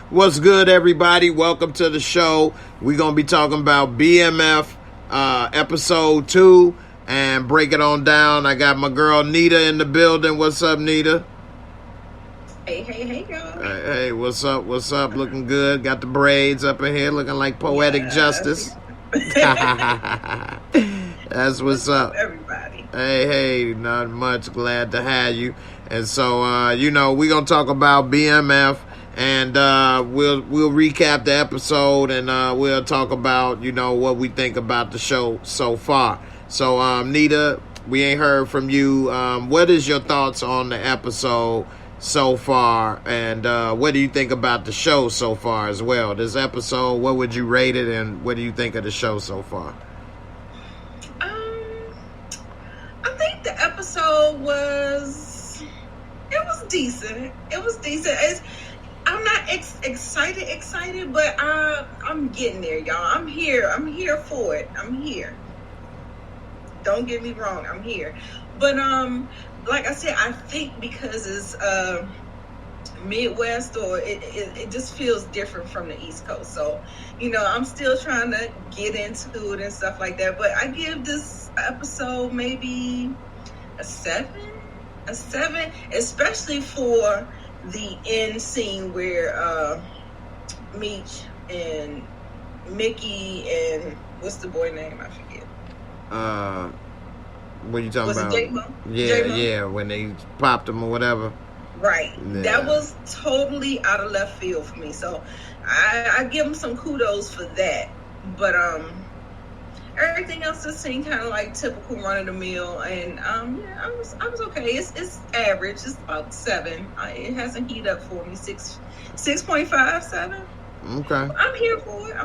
What's good, everybody? Welcome to the show. We're going to be talking about B.M.F. Episode 2 and break it on down. I got my girl Nita in the building. What's up, Nita? Hey, y'all. Hey, what's up? What's up? Looking good. Got the braids up in here looking like poetic justice. That's what's up. Everybody. Hey, not much. Glad to have you. And so, we're going to talk about B.M.F. and we'll recap the episode and we'll talk about, what we think about the show so far. So, Nita, we ain't heard from you. What is your thoughts on the episode so far, and what do you think about the show so far as well? This episode, what would you rate it, and what do you think of the show so far? I think the episode was decent. It was decent. I'm not excited, but I'm getting there, y'all. I'm here for it. I'm here. Don't get me wrong, I'm here. But like I said, I think because it's Midwest, or it just feels different from the East Coast. So, I'm still trying to get into it and stuff like that. But I give this episode maybe a 7, especially for the end scene where Meech and Mickey and what's the boy name? I forget. What are you talking was about? It JAYMOO? Yeah, when they popped him or whatever. Right. Yeah. That was totally out of left field for me. So I give them some kudos for that. But everything else just seemed kind of like typical run of the mill, and I was okay. It's average. It's about 7. It hasn't heated up for me. 6.5, 7. Okay. I'm here for it.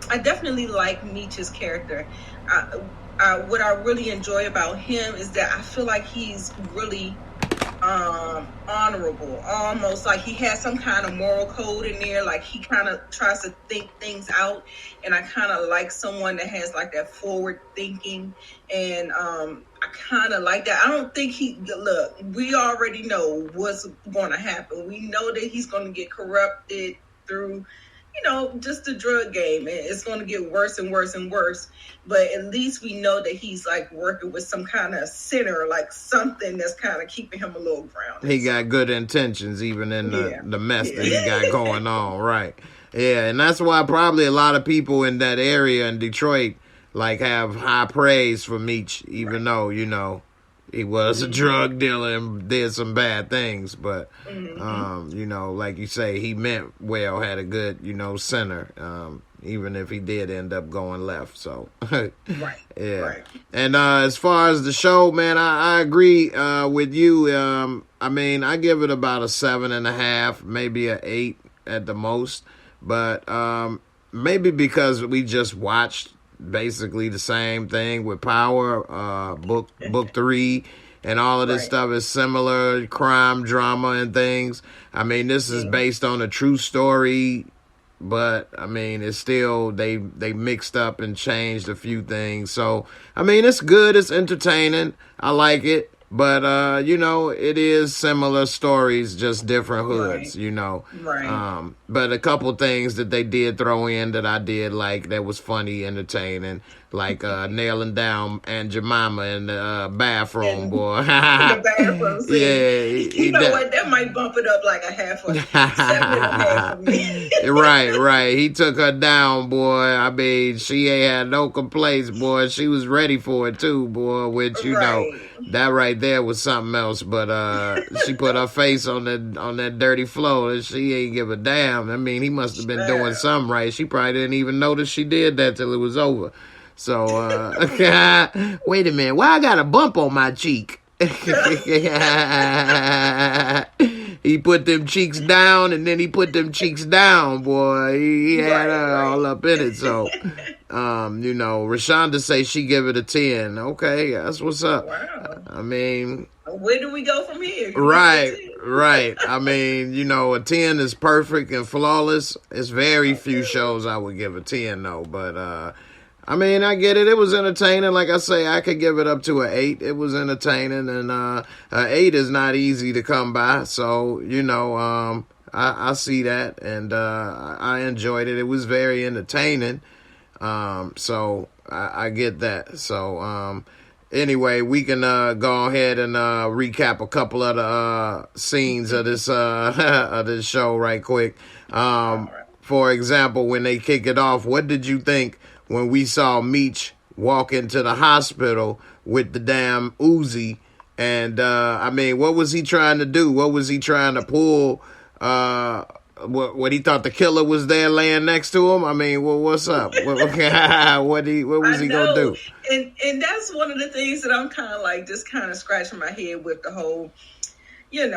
I definitely like Meech's character. What I really enjoy about him is that I feel like he's really honorable, almost like he has some kind of moral code in there. Like he kind of tries to think things out, and I kind of like someone that has like that forward thinking, and I kind of like that. I don't think look, we already know what's going to happen. We know that he's going to get corrupted through just the drug game, and it's going to get worse and worse and worse. But at least we know that he's like working with some kind of center, like something that's kind of keeping him a little grounded. He got good intentions, even in the mess that he got going on, right? Yeah, and that's why probably a lot of people in that area in Detroit like have high praise for Meech, even though he was a drug dealer and did some bad things, but like you say, he meant well, had a good center, even if he did end up going left. So right. Yeah. Right. And as far as the show, man, I agree with you. I give it about a 7.5, maybe a 8 at the most, but maybe because we just watched basically the same thing with Power, book 3, and all of this stuff is similar, crime, drama, and things. This is based on a true story, but it's still they mixed up and changed a few things. So it's good, it's entertaining, I like it. But, it is similar stories, just different hoods, Right. But a couple things that they did throw in that I did like that was funny, entertaining, like nailing down Aunt Jemima in the bathroom, boy. The bathroom scene. Yeah. What? That might bump it up like a 7.5 for me. Right. He took her down, boy. She ain't had no complaints, boy. She was ready for it, too, boy, which, that right there was something else. But she put her face on that dirty floor, and she ain't give a damn. He must have been doing something right. She probably didn't even notice she did that till it was over. So, wait a minute. Why I got a bump on my cheek? He put them cheeks down, and then he put them cheeks down, boy. He had her all up in it. So, Rashonda say she give it a 10. Okay, that's what's up. Wow. Where do we go from here? Right. A 10 is perfect and flawless. It's very few shows I would give a 10, though. But I mean, I get it. It was entertaining. Like I say, I could give it up to an 8. It was entertaining, and an 8 is not easy to come by. So, I see that, and I enjoyed it. It was very entertaining. So I get that. So anyway, we can go ahead and recap a couple of the scenes of this of this show right quick. For example, when they kick it off, what did you think when we saw Meech walk into the hospital with the damn Uzi? And I mean, what was he trying to do? What was he trying to pull? What he thought the killer was there laying next to him? I mean, well, what's up? what was he gonna do? And that's one of the things that I'm kind of like just kind of scratching my head with the whole, I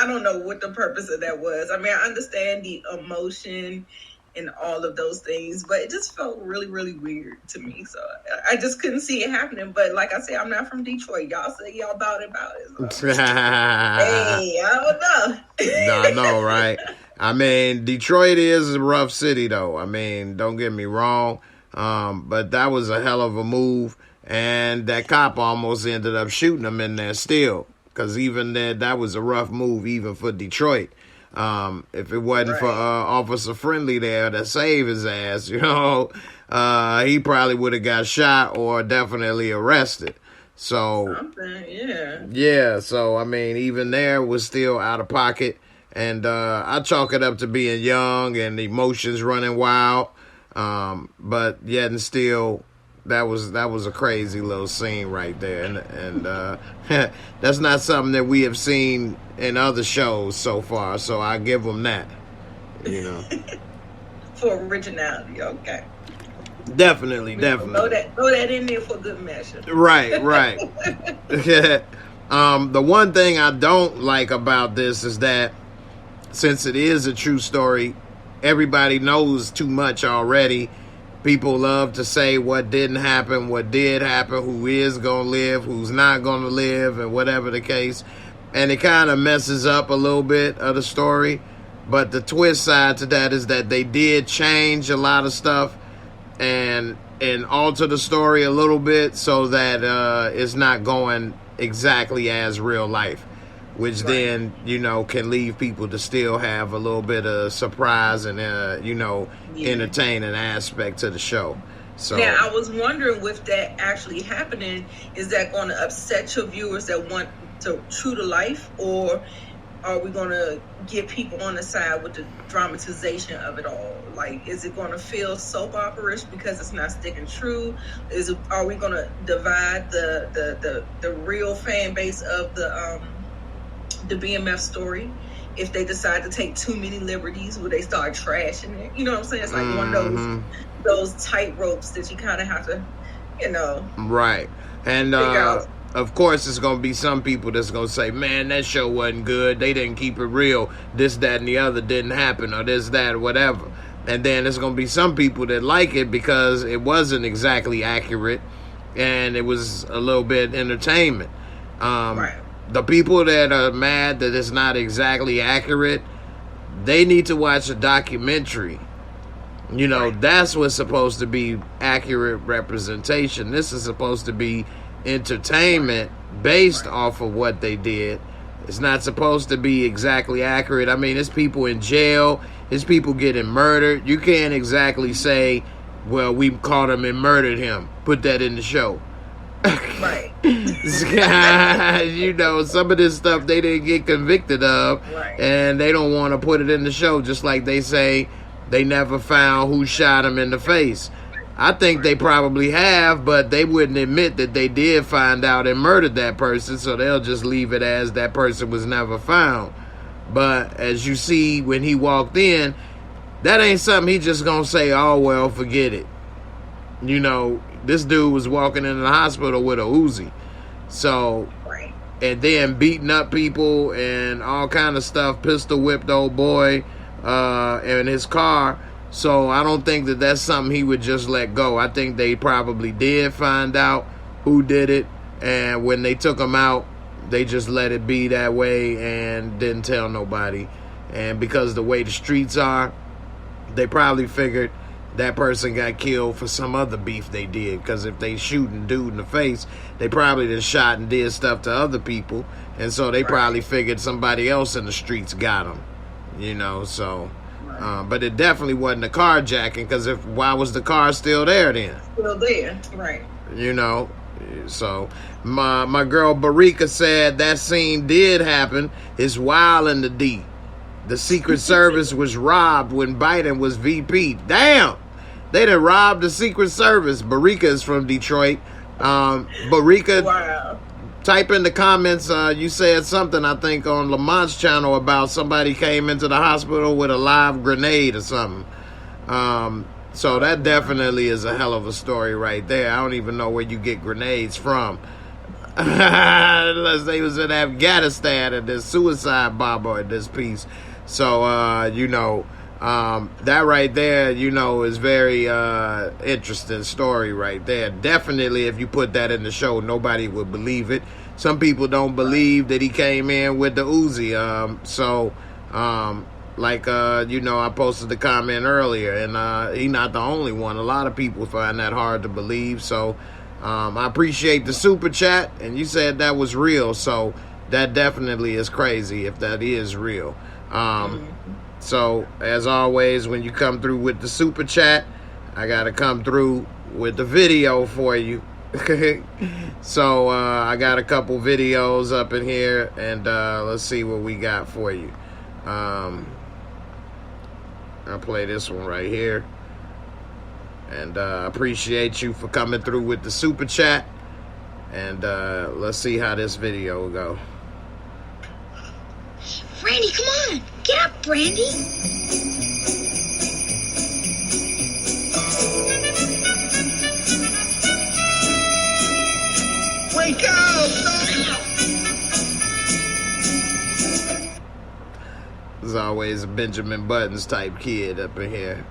don't know what the purpose of that was. I mean, I understand the emotion and all of those things, but it just felt really, really weird to me. So I just couldn't see it happening. But like I said, I'm not from Detroit. Y'all say y'all about it. So. Hey, I don't know. I know, right? I mean, Detroit is a rough city, though. I mean, don't get me wrong. But that was a hell of a move. And that cop almost ended up shooting him in there still. Because even then, that was a rough move, even for Detroit. If it wasn't for Officer Friendly there to save his ass, he probably would have got shot or definitely arrested. So, yeah. So, I mean, even there was still out of pocket. And I chalk it up to being young and emotions running wild. But yet and still, that was a crazy little scene right there, and that's not something that we have seen in other shows so far. So I give them that, for originality. Okay, definitely. Throw that in there for good measure. Right. The one thing I don't like about this is that since it is a true story, everybody knows too much already. People love to say what didn't happen, what did happen, who is going to live, who's not going to live, and whatever the case. And it kind of messes up a little bit of the story. But the twist side to that is that they did change a lot of stuff and alter the story a little bit so that it's not going exactly as real life. Which then, can leave people to still have a little bit of surprise and, entertaining aspect to the show. So now, I was wondering, with that actually happening, is that going to upset your viewers that want true to life, or are we going to get people on the side with the dramatization of it all? Like, is it going to feel soap opera-ish because it's not sticking true? Are we going to divide the real fan base of the B.M.F story if they decide to take too many liberties where they start trashing it? You know what I'm saying? It's like one of those tight ropes that you kind of have to, right. And of course, it's going to be some people that's going to say, man, that show wasn't good. They didn't keep it real. This, that, and the other didn't happen, or this, that, whatever. And then there's going to be some people that like it because it wasn't exactly accurate and it was a little bit entertainment. Right. The people that are mad that it's not exactly accurate, they need to watch a documentary. That's what's supposed to be accurate representation. This is supposed to be entertainment based off of what they did. It's not supposed to be exactly accurate. I mean, it's people in jail. It's people getting murdered. You can't exactly say, well, we caught him and murdered him. Put that in the show. Right. Some of this stuff they didn't get convicted of, and they don't want to put it in the show, just like they say they never found who shot him in the face. I think they probably have, but they wouldn't admit that they did find out and murdered that person, so they'll just leave it as that person was never found. But as you see, when he walked in, that ain't something he just gonna say, oh, well, forget it. This dude was walking into the hospital with a Uzi. So, and then beating up people and all kind of stuff, pistol whipped old boy in his car. So I don't think that that's something he would just let go. I think they probably did find out who did it. And when they took him out, they just let it be that way and didn't tell nobody. And because the way the streets are, they probably figured that person got killed for some other beef they did. Because if they shooting dude in the face, they probably just shot and did stuff to other people. And so they probably figured somebody else in the streets got them. You know, so... but it definitely wasn't a carjacking, because why was the car still there then? Still there, right. You know, so my girl Barika said that scene did happen. It's wild in the D. The Secret Service was robbed when Biden was VP. Damn! They done robbed the Secret Service. Barika is from Detroit. Barika, wow. Type in the comments, you said something, I think, on Lamont's channel about somebody came into the hospital with a live grenade or something. So that definitely is a hell of a story right there. I don't even know where you get grenades from. Unless they was in Afghanistan and there's suicide bomber in this piece. So, you know, that right there, you know, is very interesting story right there. Definitely, if you put that in the show, nobody would believe it. Some people don't believe that he came in with the Uzi. You know, I posted the comment earlier, and he's not the only one. A lot of people find that hard to believe. So I appreciate the super chat, and you said that was real. So that definitely is crazy if that is real. So, as always, when you come through with the super chat, I got to come through with the video for you. So, I got a couple videos up in here, and let's see what we got for you. I'll play this one right here. And I appreciate you for coming through with the super chat. And let's see how this video go. Brandy, come on. Get up, Brandy. Wake up! There's always a Benjamin Buttons type kid up in here.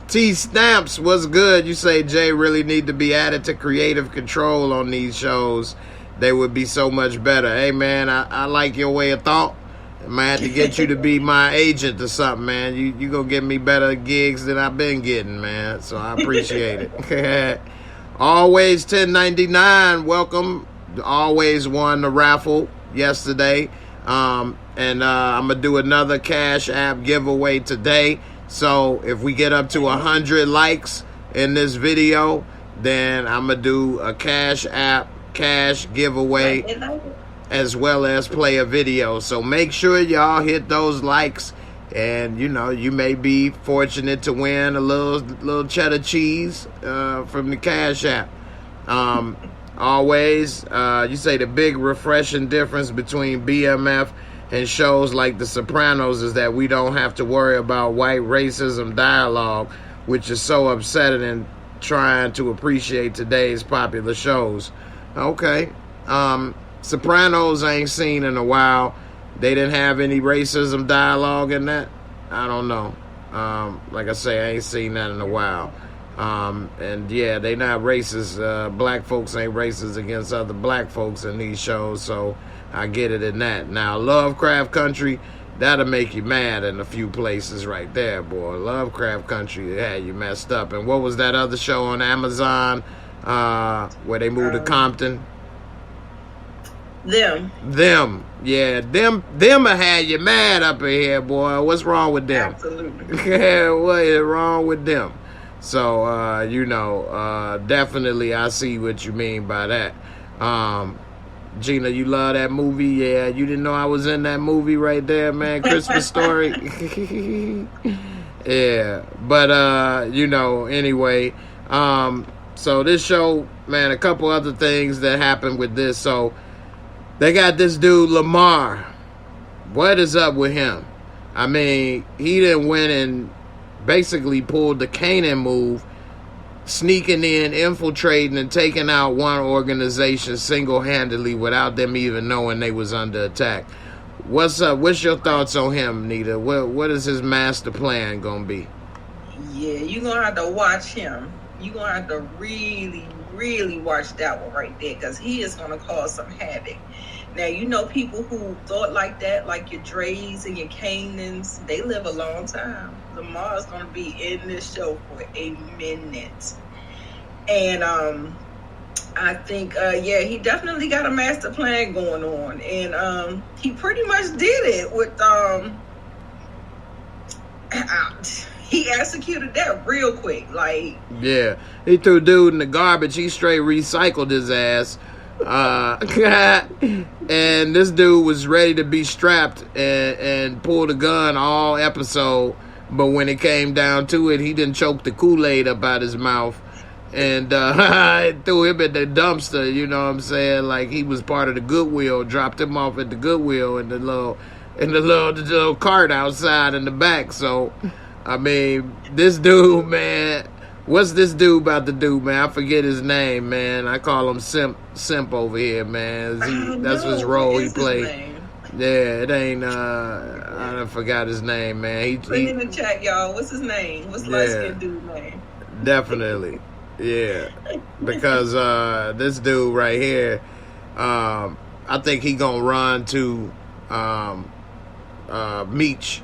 T Stamps, what's good? You say Jay really need to be added to creative control on these shows. They would be so much better. Hey, man, I like your way of thought. I might have to get you to be my agent or something, man. You going to get me better gigs than I've been getting, man. So I appreciate it. Always 1099, welcome. Always won the raffle yesterday. And I'm going to do another Cash App giveaway today. So if we get up to 100 likes in this video, then I'm going to do a Cash App cash giveaway as well as play a video. So make sure y'all hit those likes, and you know, you may be fortunate to win a little cheddar cheese from the Cash App. Always you say the big refreshing difference between B.M.F and shows like The Sopranos is that we don't have to worry about white racism dialogue, which is so upsetting and trying to appreciate today's popular shows. Okay. Sopranos I ain't seen in a while. They didn't have any racism dialogue in that. I don't know. Like I say, I ain't seen that in a while. And yeah, they not racist. Black folks ain't racist against other black folks in these shows, so I get it in that. Now, Lovecraft Country, that'll make you mad in a few places right there, boy. Lovecraft Country had you messed up. And what was that other show on Amazon where they moved to Compton? Them. Yeah, them had you mad up in here, boy. What's wrong with them? Absolutely. Yeah, what is wrong with them? So, you know, definitely I see what you mean by that. Gina, you love that movie? Yeah, you didn't know I was in that movie right there, man. Christmas Story. Yeah, but, you know, anyway, so this show, man, a couple other things that happened with this. So they got this dude, Lamar. What is up with him? I mean, he didn't win and basically pulled the Canaan move, sneaking in, infiltrating, and taking out one organization single-handedly without them even knowing they was under attack. What's up? What's your thoughts on him, Nita? What is his master plan gonna be? Yeah, you're gonna have to watch him. You're gonna have to really watch that one right there, because he is gonna cause some havoc. Now, you know, people who thought like that, like your Dreys and your Canaans, they live a long time. Lamar's going to be in this show for a minute. And I think, he definitely got a master plan going on. And he pretty much did it with, he executed that real quick. Like, yeah, he threw dude in the garbage. He straight recycled his ass. And this dude was ready to be strapped and pull the gun all episode. But when it came down to it, he didn't choke the Kool-Aid up out his mouth. And threw him in the dumpster, you know what I'm saying? Like he was part of the Goodwill, dropped him off at the Goodwill in the little cart outside in the back. So, I mean, this dude, man, what's this dude about to do, man? I forget his name, man. I call him Simp over here, man. That's his role he played. Yeah, it ain't, I forgot his name, man. Put it in the chat, y'all. What's his name? What's light-skinned dude's name? Definitely. Yeah, because this dude right here, I think he gonna run to Meech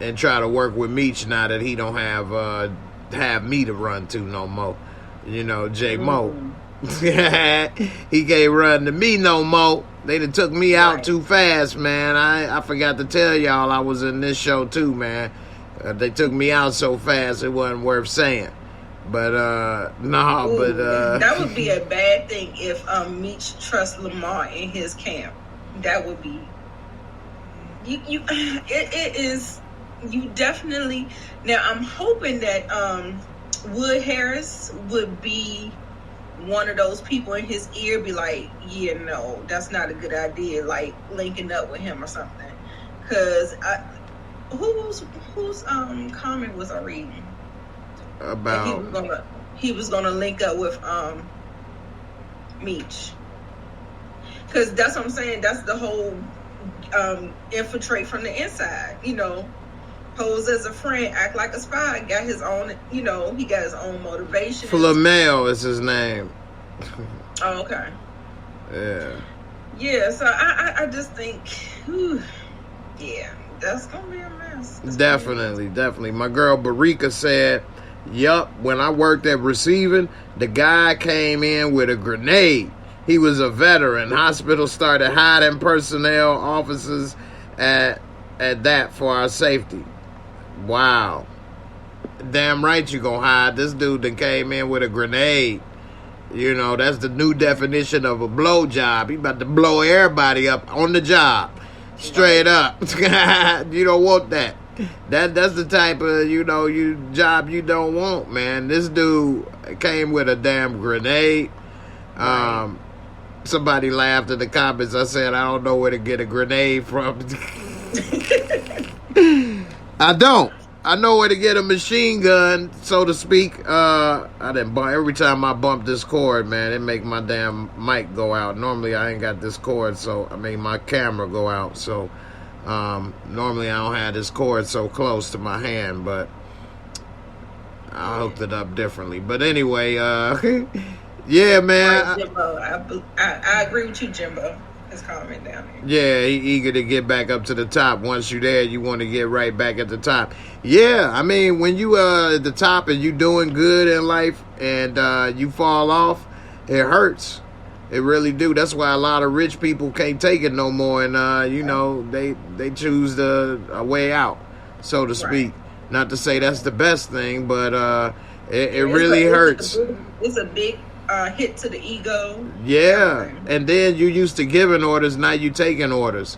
and try to work with Meech now that he don't have me to run to no more. You know, J-Mo. He can't run to me no more. They done took me out too fast, man. I forgot to tell y'all I was in this show too, man. They took me out so fast it wasn't worth saying. But that would be a bad thing if Meech trusts Lamar in his camp. That would be it is you definitely. Now I'm hoping that Wood Harris would be one of those people in his ear, be like, yeah, no, that's not a good idea, like linking up with him or something. Cause whose comment was I reading? About he was gonna link up with Meech, because that's what I'm saying. That's the whole infiltrate from the inside. You know, pose as a friend, act like a spy. Got his own. You know, he got his own motivation. Flamel is his name. Oh, okay. Yeah. Yeah. So I just think, yeah, that's gonna be a mess. Definitely. My girl Barika said, yup, when I worked at receiving, the guy came in with a grenade. He was a veteran. Hospital started hiding personnel officers at that for our safety. Wow. Damn right you gonna hide. This dude that came in with a grenade. You know, that's the new definition of a blow job. He about to blow everybody up on the job. Straight up. You don't want that. That's the type of, job you don't want, man. This dude came with a damn grenade. Somebody laughed in the comments. I said, I don't know where to get a grenade from. I don't. I know where to get a machine gun, so to speak. Every time I bump this cord, man, it make my damn mic go out. Normally I ain't got this cord, so my camera go out. So normally I don't have this cord so close to my hand, but I hooked it up differently. But anyway, yeah, man. Right, Jimbo. I agree with you, Jimbo. His comment down there. Yeah, he eager to get back up to the top. Once you're there, you want to get right back at the top. Yeah, I mean, when you at the top and you doing good in life and you fall off, it hurts. It really do. That's why a lot of rich people can't take it no more, and they choose a way out, so to speak. Not to say that's the best thing, but it really hurts. It's a big hit to the ego. Yeah, and then you used to giving orders, now you taking orders.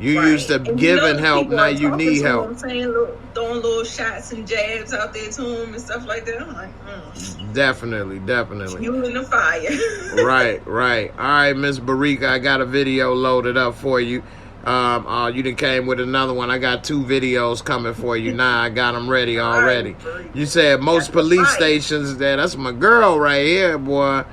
You used to giving help, now you need help. I'm saying, throwing little shots and jabs out there to him and stuff like that. I'm like, Definitely. Fueling the fire. Right. All right, Miss Barika, I got a video loaded up for you. You done came with another one. I got 2 videos coming for you now. I got them ready already. You said most police stations, that's my girl right here, boy.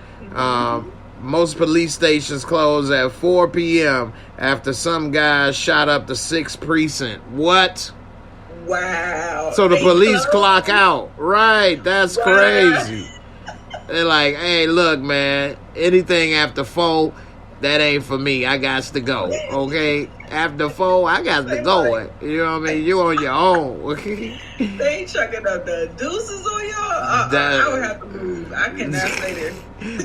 Most police stations close at 4 p.m. after some guy shot up the 6th precinct. What? Wow. So the police clock out. Right, that's crazy. They're like, hey, look, man, anything after 4, that ain't for me. I got to go. Okay, after 4, I got to go. You know what I mean? You on your own. They ain't chucking up the deuces on y'all. I would have to move. I cannot stay there.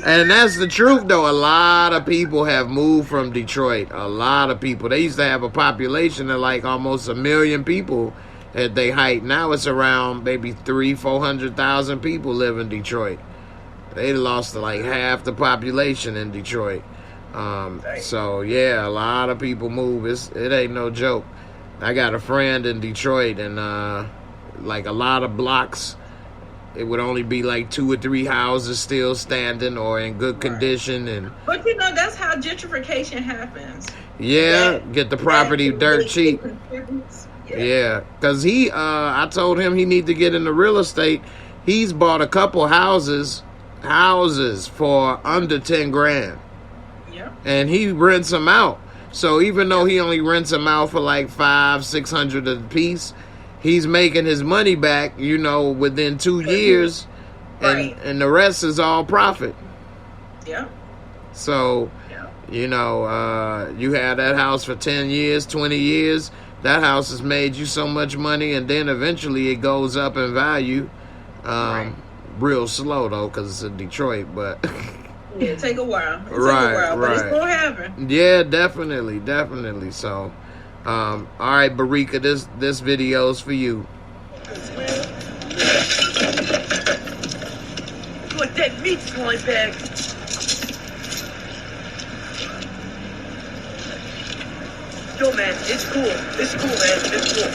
And that's the truth, though. A lot of people have moved from Detroit. A lot of people. They used to have a population of like almost 1 million people at their height. Now it's around maybe 300,000-400,000 people live in Detroit. They lost like half the population in Detroit. So yeah, a lot of people move. It ain't no joke. I got a friend in Detroit, and like a lot of blocks, it would only be like 2 or 3 houses still standing or in good condition. And but you know, that's how gentrification happens. Yeah, get the property dirt cheap. Yeah, because I told him he need to get into real estate. He's bought a couple houses for under 10 grand. Yeah. And he rents them out. So even though he only rents them out for like $500-600 a piece, he's making his money back, you know, within 2 years. Right. And the rest is all profit. Yeah. So, you know, you had that house for 10 years, 20 years. That house has made you so much money, and then eventually it goes up in value. Real slow, though, because it's in Detroit, but... Yeah, take a while. Take a right. while, but it's going to happen. Yeah, definitely. So, all right, Barika, this video's for you. What that meat slime bag? Yo, man, it's cool. It's cool, man. It's cool.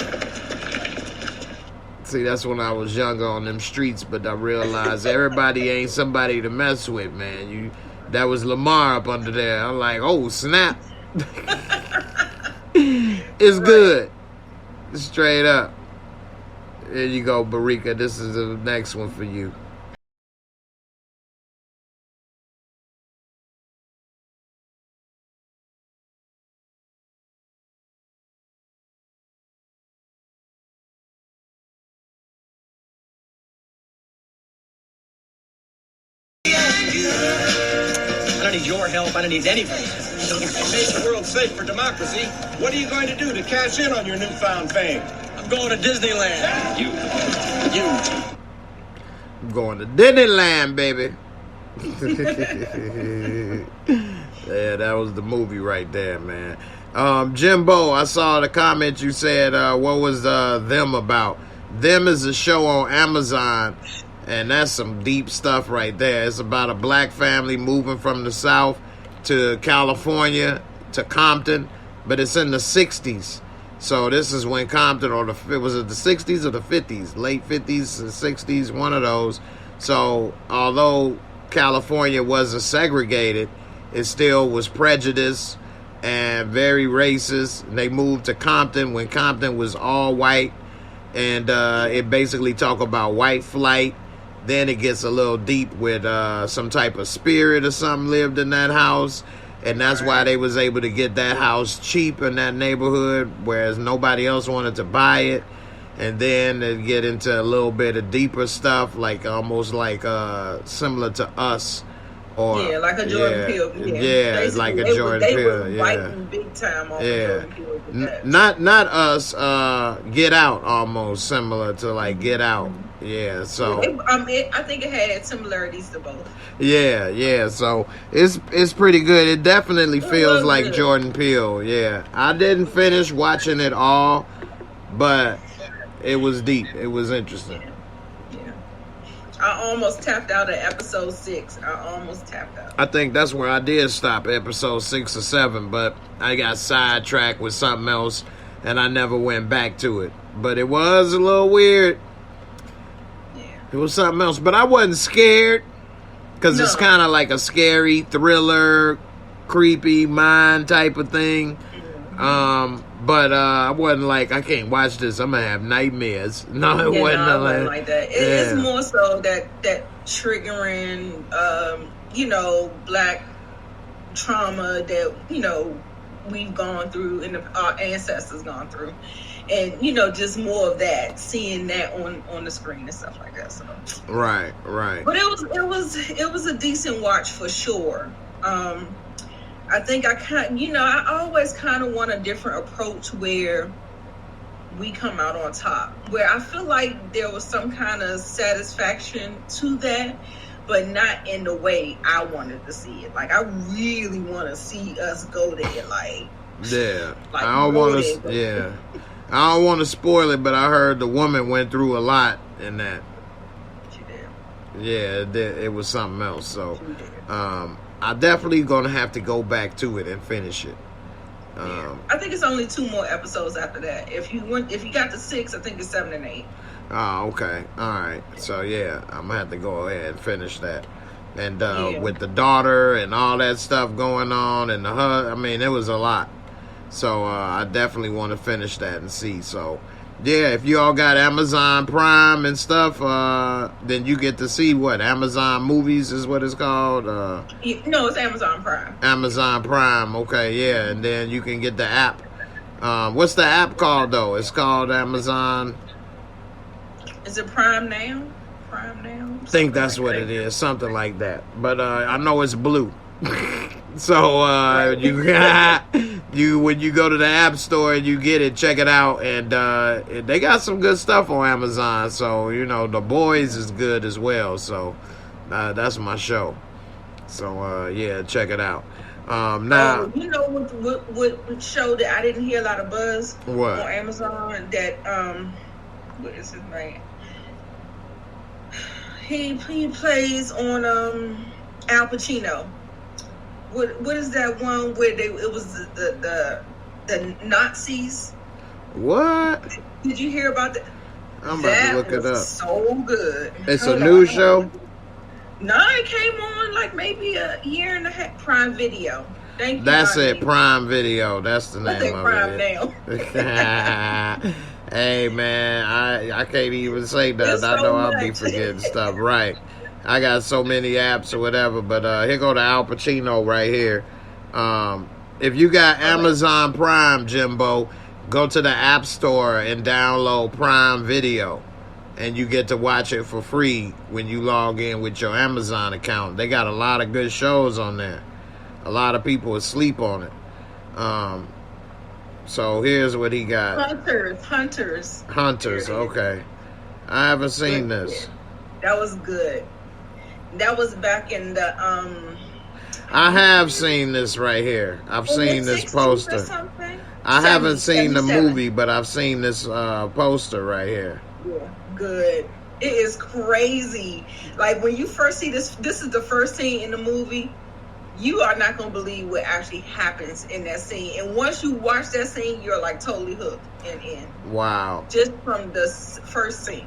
See, that's when I was younger on them streets, but I realized everybody ain't somebody to mess with, man. That was Lamar up under there. I'm like, oh, snap. It's good. Straight up. There you go, Barika. This is the next one for you. I don't need your help. I don't need anybody's help. If you make the world safe for democracy, what are you going to do to cash in on your newfound fame? I'm going to Disneyland. You. I'm going to Disneyland, baby. Yeah, that was the movie right there, man. Jimbo, I saw the comment you said, what was Them about? Them is a show on Amazon. And that's some deep stuff right there. It's about a black family moving from the South to California, to Compton, but it's in the 60s. So this is when Compton, was it the 60s or the 50s? Late 50s and 60s, one of those. So although California wasn't segregated, it still was prejudiced and very racist. They moved to Compton when Compton was all white. And it basically talk about white flight. Then it gets a little deep with some type of spirit or something lived in that house. And that's why they was able to get that house cheap in that neighborhood, whereas nobody else wanted to buy it. And then they get into a little bit of deeper stuff, like almost like similar to Us. Or, yeah, like a Jordan Peele. Yeah, like a Jordan Peele. They were fighting big time on Jordan Peele with that. Not Us, Get Out, almost similar to like Get Out. Yeah, so I think it had similarities to both. Yeah. So it's pretty good. It definitely feels like good. Jordan Peele. Yeah, I didn't finish watching it all, but it was deep. It was interesting. Yeah. I almost tapped out at episode 6. I think that's where I did stop, episode 6 or 7, but I got sidetracked with something else, and I never went back to it. But it was a little weird. It was something else, but I wasn't scared because it's kind of like a scary thriller, creepy mind type of thing. But I wasn't like, I can't watch this. I'm gonna have nightmares. No, it wasn't like that. It's more so that triggering, black trauma that we've gone through and our ancestors gone through. And just more of that, seeing that on the screen and stuff like that. So right. But it was a decent watch for sure. I think I always kind of want a different approach where we come out on top, where I feel like there was some kind of satisfaction to that, but not in the way I wanted to see it. Like, I really want to see us go there, like, yeah. like I don't want to, yeah. I don't want to spoil it, but I heard the woman went through a lot in that. She did. Yeah, it was something else. So, I definitely gonna have to go back to it and finish it. I think it's only 2 more episodes after that. If you got to 6, I think it's 7 and 8. Oh, okay. All right. So, yeah, I'm going to have to go ahead and finish that. And with the daughter and all that stuff going on and I mean, it was a lot. So, I definitely want to finish that and see. So, yeah, if you all got Amazon Prime and stuff, then you get to see what? Amazon Movies is what it's called? No, it's Amazon Prime. Amazon Prime. Okay, yeah. And then you can get the app. What's the app called, though? It's called Amazon... Is it Prime Now? Prime Now? I think that's what it is, something like that. But I know it's blue. So you when you go to the app store and you get it, check it out, and they got some good stuff on Amazon. So The Boys is good as well. So that's my show. So yeah, check it out. Now what show that I didn't hear a lot of buzz what? On Amazon that what is his name? He plays on Al Pacino. What is that one where it was the Nazis? What? Did you hear about that? I'm about to look it up. So good. It's a new show? No, it came on like maybe a year and a half. Prime Video. Thank you. That's it, Prime Video. That's the name of Prime it. Now. Hey man, I can't even say that. It's I so know I'll much. be forgetting stuff. Right. I got so many apps or whatever, but here go to Al Pacino right here. If you got Amazon Prime, Jimbo, go to the App Store and download Prime Video. And you get to watch it for free when you log in with your Amazon account. They got a lot of good shows on there. A lot of people asleep on it. So here's what he got. Hunters, okay. I haven't seen this. That was good. That was back in the I have seen this right here. I've seen this poster. I haven't seen the movie, but I've seen this poster right here. Yeah, good. It is crazy. Like when you first see this is the first scene in the movie. You are not going to believe what actually happens in that scene. And once you watch that scene, you're like totally hooked and in. Wow. Just from the first scene.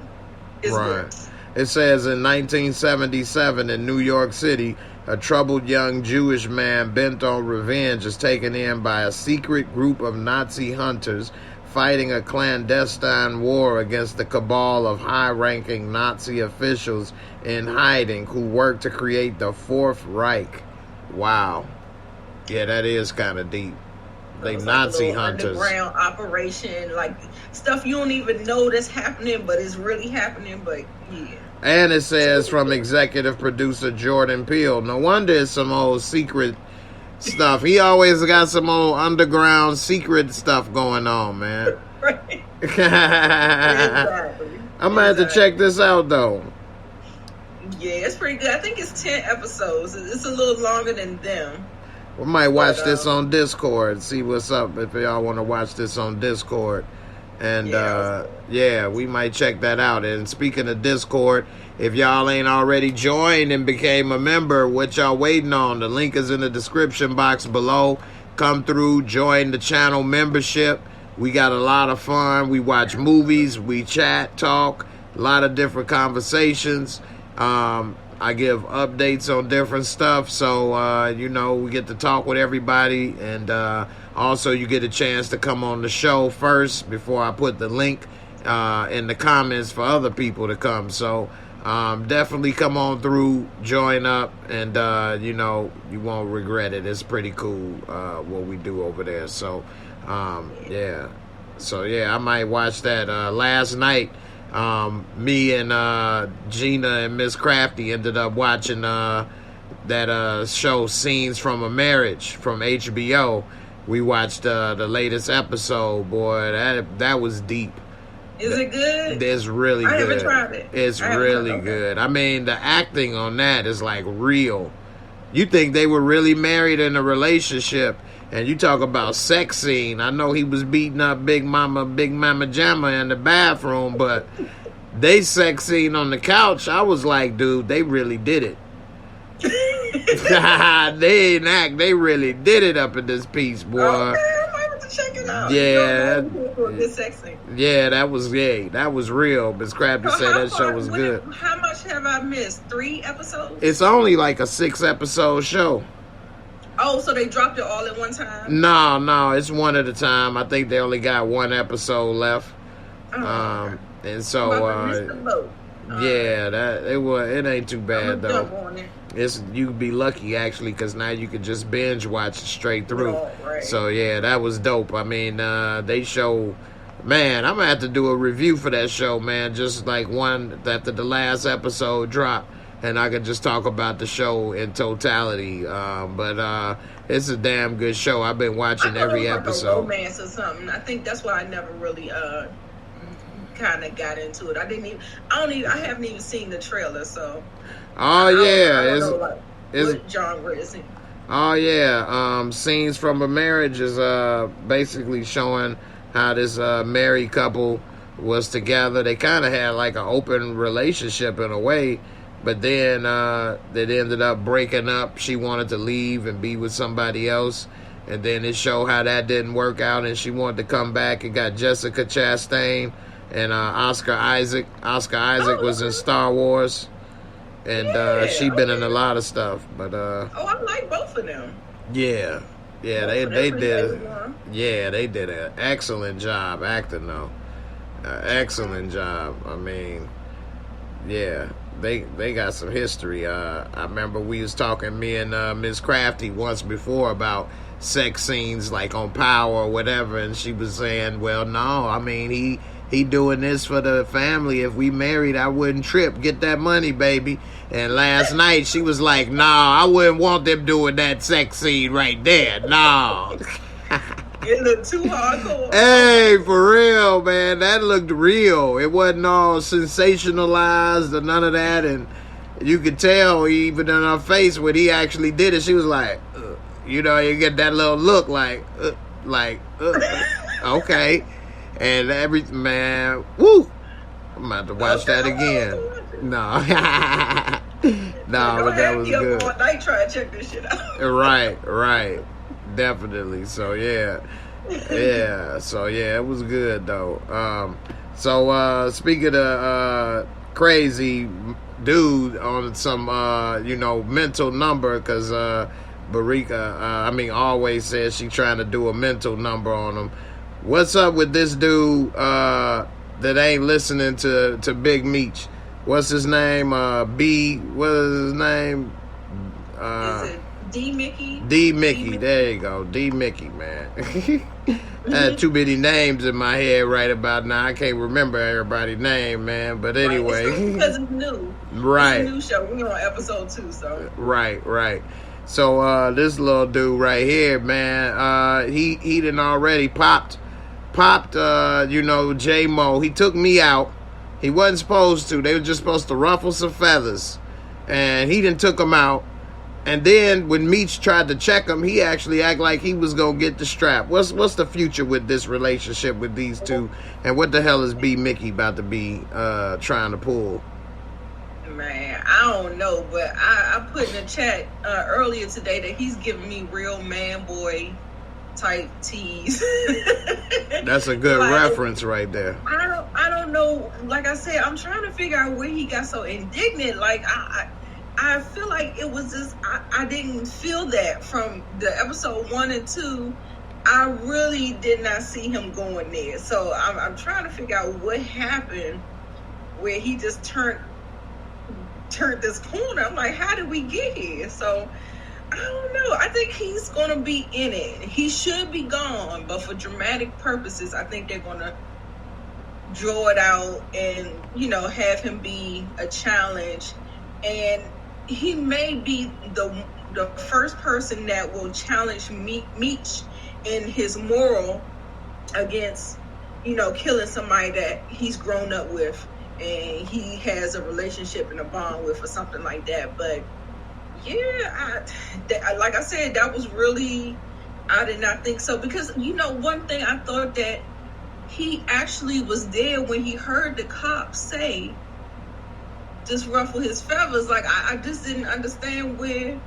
It's right. Good. It says in 1977 in New York City, a troubled young Jewish man bent on revenge is taken in by a secret group of Nazi hunters fighting a clandestine war against the cabal of high-ranking Nazi officials in hiding who worked to create the Fourth Reich. Wow. Yeah, that is kind of deep. They Nazi hunters. Underground operation, like stuff you don't even know that's happening, but it's really happening, but yeah. And it says from executive producer Jordan Peele. No wonder it's some old secret stuff. He always got some old underground secret stuff going on, man. Right. Exactly. I'm going to have to check this out, though. Yeah, it's pretty good. I think it's 10 episodes. It's a little longer than them. We might watch this on Discord, see what's up if y'all want to watch this on Discord. And, yeah, we might check that out. And speaking of Discord, if y'all ain't already joined and became a member, what y'all waiting on? The link is in the description box below. Come through, join the channel membership. We got a lot of fun. We watch movies, we chat, talk, a lot of different conversations. I give updates on different stuff, so we get to talk with everybody, and also you get a chance to come on the show first before I put the link in the comments for other people to come. So definitely come on through, join up, and you won't regret it. It's pretty cool what we do over there. So yeah, I might watch that. Last night me and Gina and Miss Crafty ended up watching the that show Scenes from a Marriage from HBO. We watched the latest episode. Boy, that was deep. Is it good? It's really good. I haven't tried it. It's really good. I mean, the acting on that is like real. You think they were really married in a relationship, and you talk about sex scene. I know he was beating up Big Mama Jamma in the bathroom, but they sex scene on the couch. I was like, dude, they really did it. They didn't act. They really did it up in this piece, boy. Okay, I might have to check it out. Yeah. Good sex scene. Yeah, that was real. Miss Crafty said that show was good. How much have I missed? 3 episodes? It's only like a 6-episode show. Oh, so they dropped it all at one time? No, it's one at a time. I think they only got 1 episode left. Oh, And so yeah, it ain't too bad though. You'd be lucky actually, because now you could just binge watch it straight through. Oh, right. So yeah, that was dope. I mean, they show, man, I'm gonna have to do a review for that show, man. Just like one after the last episode dropped, and I could just talk about the show in totality. But it's a damn good show. I've been watching every episode. A romance or something. I think that's why I never really kind of got into it. I haven't even seen the trailer, so. Oh yeah, what genre is it? Oh yeah, Scenes from a Marriage is basically showing how this married couple was together. They kind of had like an open relationship in a way, but then they ended up breaking up. She wanted to leave and be with somebody else, and then it showed how that didn't work out, and she wanted to come back. It got Jessica Chastain and Oscar Isaac. Oscar Isaac was in Star Wars. And she been in a lot of stuff, but I like both of them. Yeah, they did. They did an excellent job acting though. Excellent job. I mean, yeah, they got some history. I remember we was talking, me and Miss Crafty once before, about sex scenes like on Power or whatever, and she was saying, well, no, I mean he doing this for the family. If we married, I wouldn't trip. Get that money, baby. And last night she was like, nah, I wouldn't want them doing that sex scene right there. No. It looked too hardcore. Hey, for real, man. That looked real. It wasn't all sensationalized or none of that. And you could tell even in her face when he actually did it, she was like, you get that little look like, okay. And man, woo! I'm about to watch that again. No, but that was good. I try to check this shit out. Right, definitely. So yeah. So yeah, it was good though. So speaking of crazy dude on some mental number, because Barika, always says she trying to do a mental number on him. What's up with this dude that ain't listening to Big Meech? What's his name? What is his name? Is it D Mickey? D Mickey. There you go. D Mickey, man. I had too many names in my head right about now. I can't remember everybody's name, man. But anyway. It's because it's new. Right. It's a new show. We're on episode 2, so. Right. So this little dude right here, man, he done already popped J-Mo. He took me out. He wasn't supposed to. They were just supposed to ruffle some feathers. And he done took him out. And then when Meech tried to check him, he actually acted like he was going to get the strap. What's the future with this relationship with these two? And what the hell is B. Mickey about to be trying to pull? Man, I don't know, but I put in the chat earlier today that he's giving me real man boy type tease. That's a good reference right there. I don't know. Like I said, I'm trying to figure out where he got so indignant. Like I feel like it was just I didn't feel that from the episode 1 and 2. I really did not see him going there. So I'm trying to figure out what happened where he just turned this corner. I'm like, how did we get here? So I don't know. I think he's gonna be in it. He should be gone, but for dramatic purposes, I think they're gonna draw it out and have him be a challenge. And he may be the first person that will challenge Meech in his moral against, you know, killing somebody that he's grown up with and he has a relationship and a bond with or something like that. But yeah, like I said, that was really, I did not think so, because, you know, one thing I thought that he actually was there when he heard the cops say, just ruffle his feathers. Like, I just didn't understand where.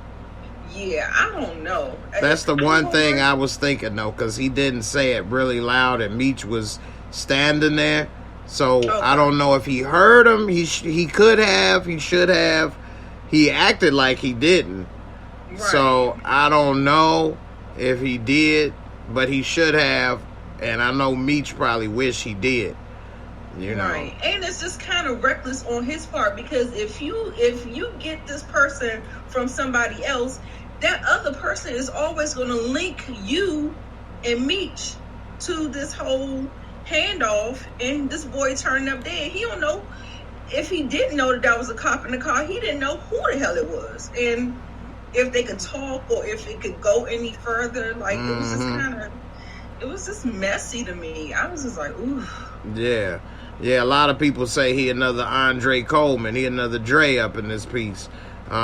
Yeah, I don't know. That's the one thing I was thinking, though, because he didn't say it really loud and Meech was standing there. So okay. I don't know if he heard him. He could have. He should have. He acted like he didn't. Right. So I don't know if he did, but he should have. And I know Meech probably wish he did. You know. Right. And it's just kind of reckless on his part, because if you get this person from somebody else, that other person is always going to link you and Meech to this whole handoff, and this boy turned up dead. He don't know. If he didn't know that was a cop in the car, he didn't know who the hell it was, and if they could talk or if it could go any further. Like, it was just kind of, it was just messy to me. I was just like, ooh. Yeah. Yeah, a lot of people say he another Andre Coleman. He another Dre up in this piece. He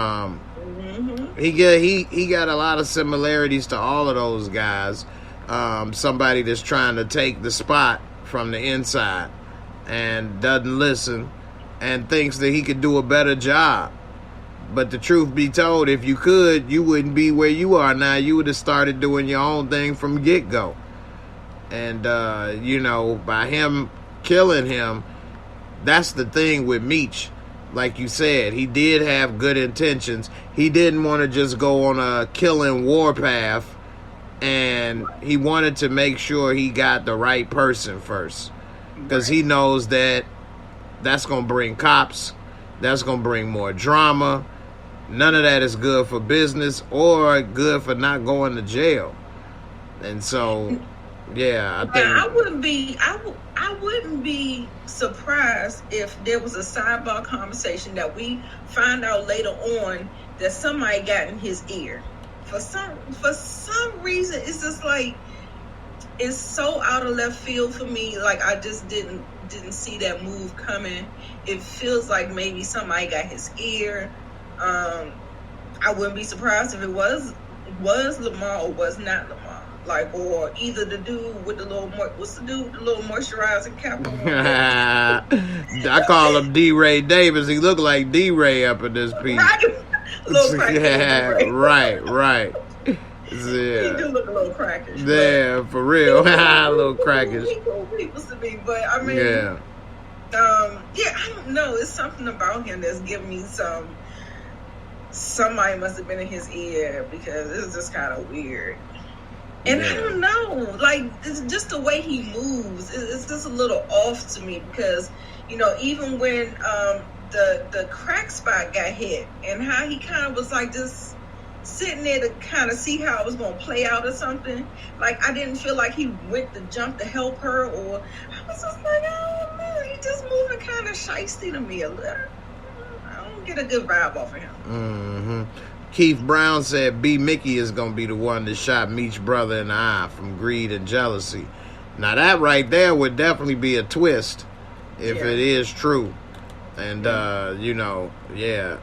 got a lot of similarities to all of those guys. Somebody that's trying to take the spot from the inside and doesn't listen and thinks that he could do a better job. But the truth be told, if you could, you wouldn't be where you are now. You would have started doing your own thing from get-go. And, you know, by him killing him, that's the thing with Meech. Like you said, he did have good intentions. He didn't want to just go on a killing warpath, and he wanted to make sure he got the right person first, because he knows that that's going to bring cops, that's going to bring more drama. None of that is good for business or good for not going to jail. And so, yeah, I think I wouldn't be surprised if there was a sidebar conversation that we find out later on that somebody got in his ear. For some reason, it's just like, it's so out of left field for me. Like, I just didn't see that move coming. It feels like maybe somebody got his ear. I wouldn't be surprised if it was Lamar or was not Lamar. Like, or either the dude with the little, what's the dude with the little moisturizing cap on? I call him D-Ray Davis. He looked like D-Ray up in this piece. Right. Little cracker. Yeah, right. Yeah. He do look a little crackish. Yeah, for real. A little crackish. People to me, but I mean, yeah, I don't know. It's something about him that's giving me somebody must have been in his ear, because it's just kind of weird. And I don't know, like, it's just the way he moves. It's just a little off to me, because, you know, even when the crack spot got hit, and how he kind of was like just sitting there to kind of see how it was going to play out or something. Like, I didn't feel like he went to jump to help her, or I was just like, oh man, he just moving kind of shiesty to me a little. I don't get a good vibe off of him. Mm-hmm. Keith Brown said B. Mickey is going to be the one that shot Meech's brother in the eye from greed and jealousy. Now, that right there would definitely be a twist if it is true. And, you know, yeah,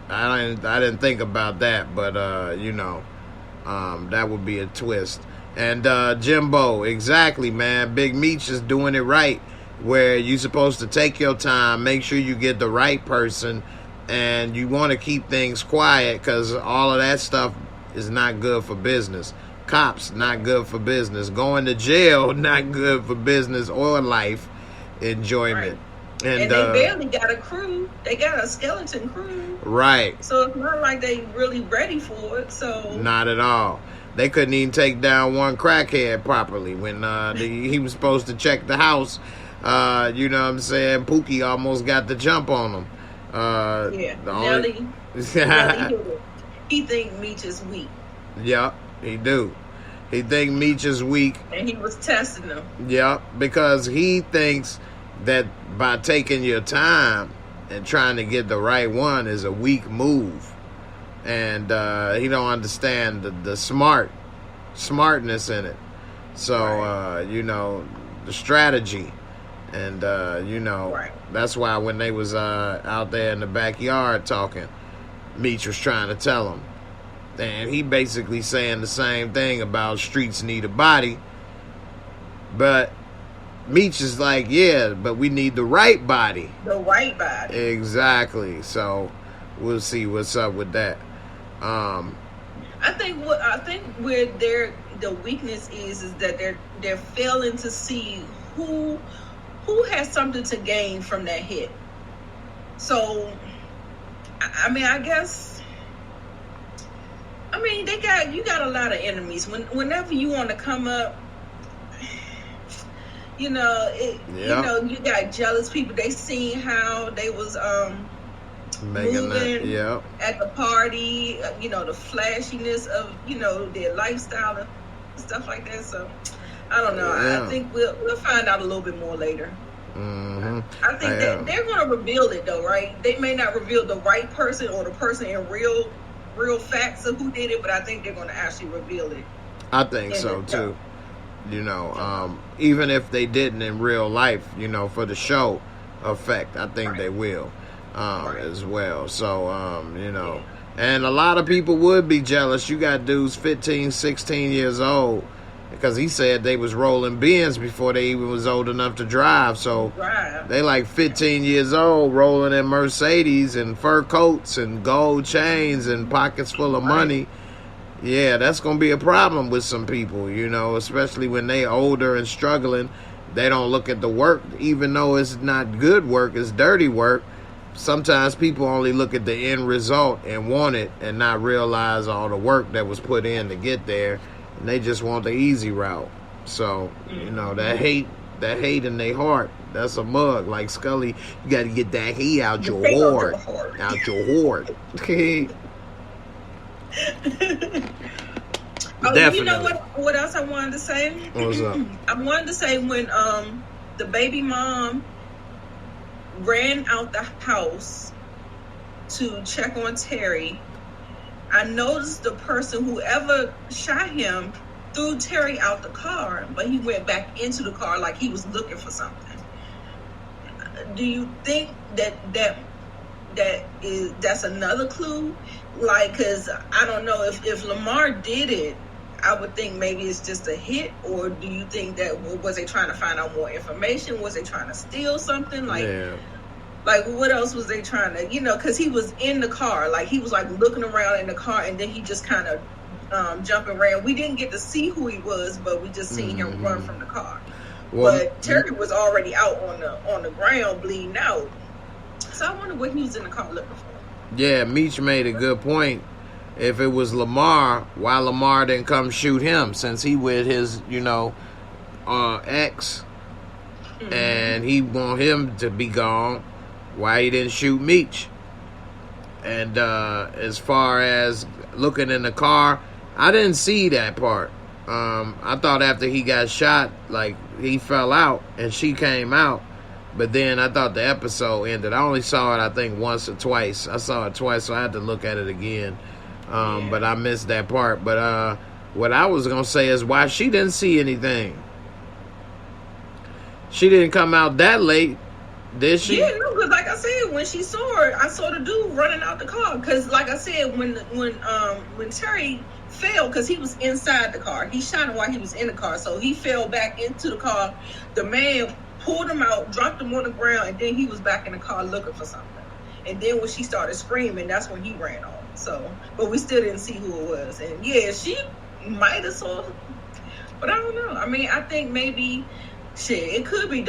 I didn't think about that, but, you know, that would be a twist. And Jimbo, exactly, man. Big Meech is doing it right, where you're supposed to take your time, make sure you get the right person, and you want to keep things quiet, because all of that stuff is not good for business. Cops, not good for business. Going to jail, not good for business or life enjoyment. Right. And they barely got a crew. They got a skeleton crew. Right. So it's not like they really ready for it. So not at all. They couldn't even take down one crackhead properly when he was supposed to check the house. You know what I'm saying? Pookie almost got the jump on him. Nelly he think Meech is weak. Yep, he do. He think Meech is weak. And he was testing him. Yep, because he thinks that by taking your time and trying to get the right one is a weak move. and he don't understand the smartness in it. So you know, the strategy, and you know, that's why when they was out there in the backyard talking, Meech was trying to tell him, and he basically saying the same thing about streets need a body, but Meech is like, yeah, but we need the right body. The right body. Exactly. So we'll see what's up with that. I think where the weakness is that they're failing to see who has something to gain from that hit. So I mean, I guess, I mean, you got a lot of enemies. Whenever you want to come up, you know, you know, you got jealous people. They seen how they was moving at the party, you know, the flashiness of, you know, their lifestyle and stuff like that. So I don't know. I think we'll find out a little bit more later. I think that they're going to reveal it though, right? They may not reveal the right person or the person in real facts of who did it, but I think they're going to actually reveal it. I think so too. You know, even if they didn't in real life, you know, for the show effect, I think they will as well. So, you know, and a lot of people would be jealous. You got dudes 15, 16 years old, because he said they was rolling Benz before they even was old enough to drive. So they like 15 years old rolling in Mercedes and fur coats and gold chains and pockets full of money. Yeah, that's going to be a problem with some people, you know, especially when they older and struggling. They don't look at the work, even though it's not good work, it's dirty work. Sometimes people only look at the end result and want it and not realize all the work that was put in to get there. And they just want the easy route. So, you know, that hate in their heart, that's a mug. Like Scully, you got to get that hate out your heart. Out your heart. You know what else I wanted to say? What's up? I wanted to say when the baby mom ran out the house to check on Terry, I noticed the person, whoever shot him, threw Terry out the car, but he went back into the car like he was looking for something. Do you think that's another clue? Like, because I don't know if Lamar did it, I would think maybe it's just a hit, or do you think that was they trying to find out more information? Was they trying to steal something? Like, like what else was they trying to, you know, because he was in the car, like he was like looking around in the car, and then he just kind of jumped and ran. We didn't get to see who he was, but we just seen him run from the car. Well, but Terry was already out on the ground bleeding out. So I wonder what he was in the car looking for. Yeah, Meech made a good point. If it was Lamar, why Lamar didn't come shoot him, since he with his, you know, ex, and he want him to be gone, why he didn't shoot Meech? And as far as looking in the car, I didn't see that part. I thought after he got shot, like he fell out and she came out. But then I thought the episode ended. I only saw it, I think, once or twice. I saw it twice, so I had to look at it again. But I missed that part. But what I was going to say is why she didn't see anything. She didn't come out that late, did she? Yeah, no, because like I said, when she saw her, I saw the dude running out the car. Because like I said, when Terry fell, because he was inside the car. He shot him while he was in the car. So he fell back into the car. The man pulled him out, dropped him on the ground, and then he was back in the car looking for something. And then when she started screaming, that's when he ran off. So, but we still didn't see who it was. And yeah, she might have saw, but I don't know. I mean, I think maybe it could be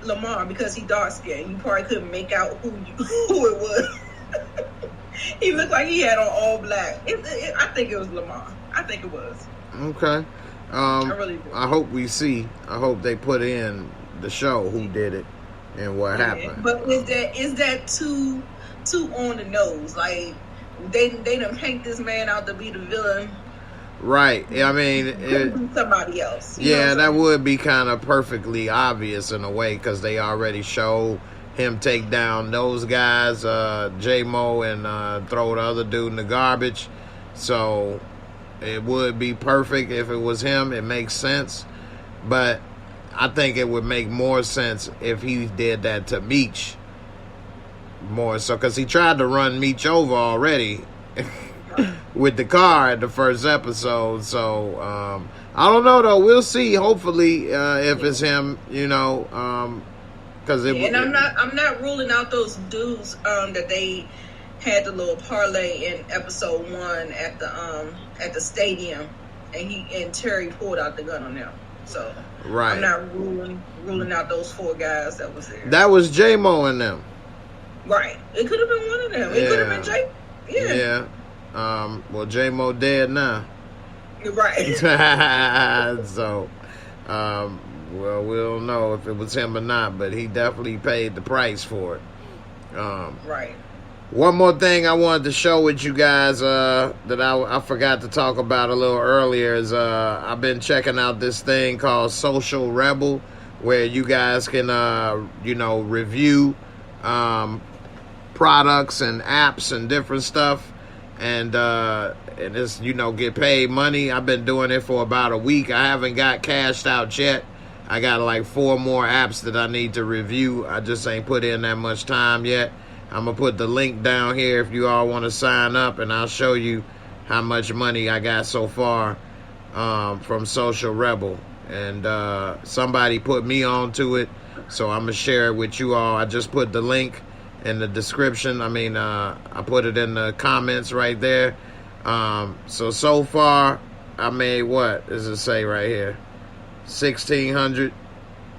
Lamar, because he dark skinned. You probably couldn't make out who it was. He looked like he had on all black. I think it was Lamar. I think it was. Okay. I really do. I hope we see. I hope they put in the show who did it and what happened. But is that too on the nose? Like they done paint this man out to be the villain. Right. I mean, somebody else. Yeah, that would be kind of perfectly obvious in a way, because they already show him take down those guys, J-Mo, and throw the other dude in the garbage. So it would be perfect if it was him. It makes sense. But I think it would make more sense if he did that to Meech. More so, because he tried to run Meech over already with the car at the first episode. So I don't know, though. We'll see. Hopefully, if it's him, you know, because and I'm not ruling out those dudes that they had the little parlay in episode 1 at the stadium, and Terry pulled out the gun on them. So right. I'm not ruling out those 4 guys that was there. That was J-Mo and them. Right. It could have been one of them. It could have been J. Yeah. Well, J-Mo dead now. Right. So, well, we don't know if it was him or not, but he definitely paid the price for it. Right. One more thing I wanted to show with you guys that I forgot to talk about a little earlier is I've been checking out this thing called Social Rebel, where you guys can, you know, review products and apps and different stuff, and it's, you know, get paid money. I've been doing it for about a week. I haven't got cashed out yet. I got like 4 more apps that I need to review. I just ain't put in that much time yet. I'm gonna put the link down here if you all want to sign up, and I'll show you how much money I got so far from Social Rebel. And somebody put me onto it, so I'm gonna share it with you all. I just put the link in the description. I mean, I put it in the comments right there. So far I made, what does it say right here? $1,600,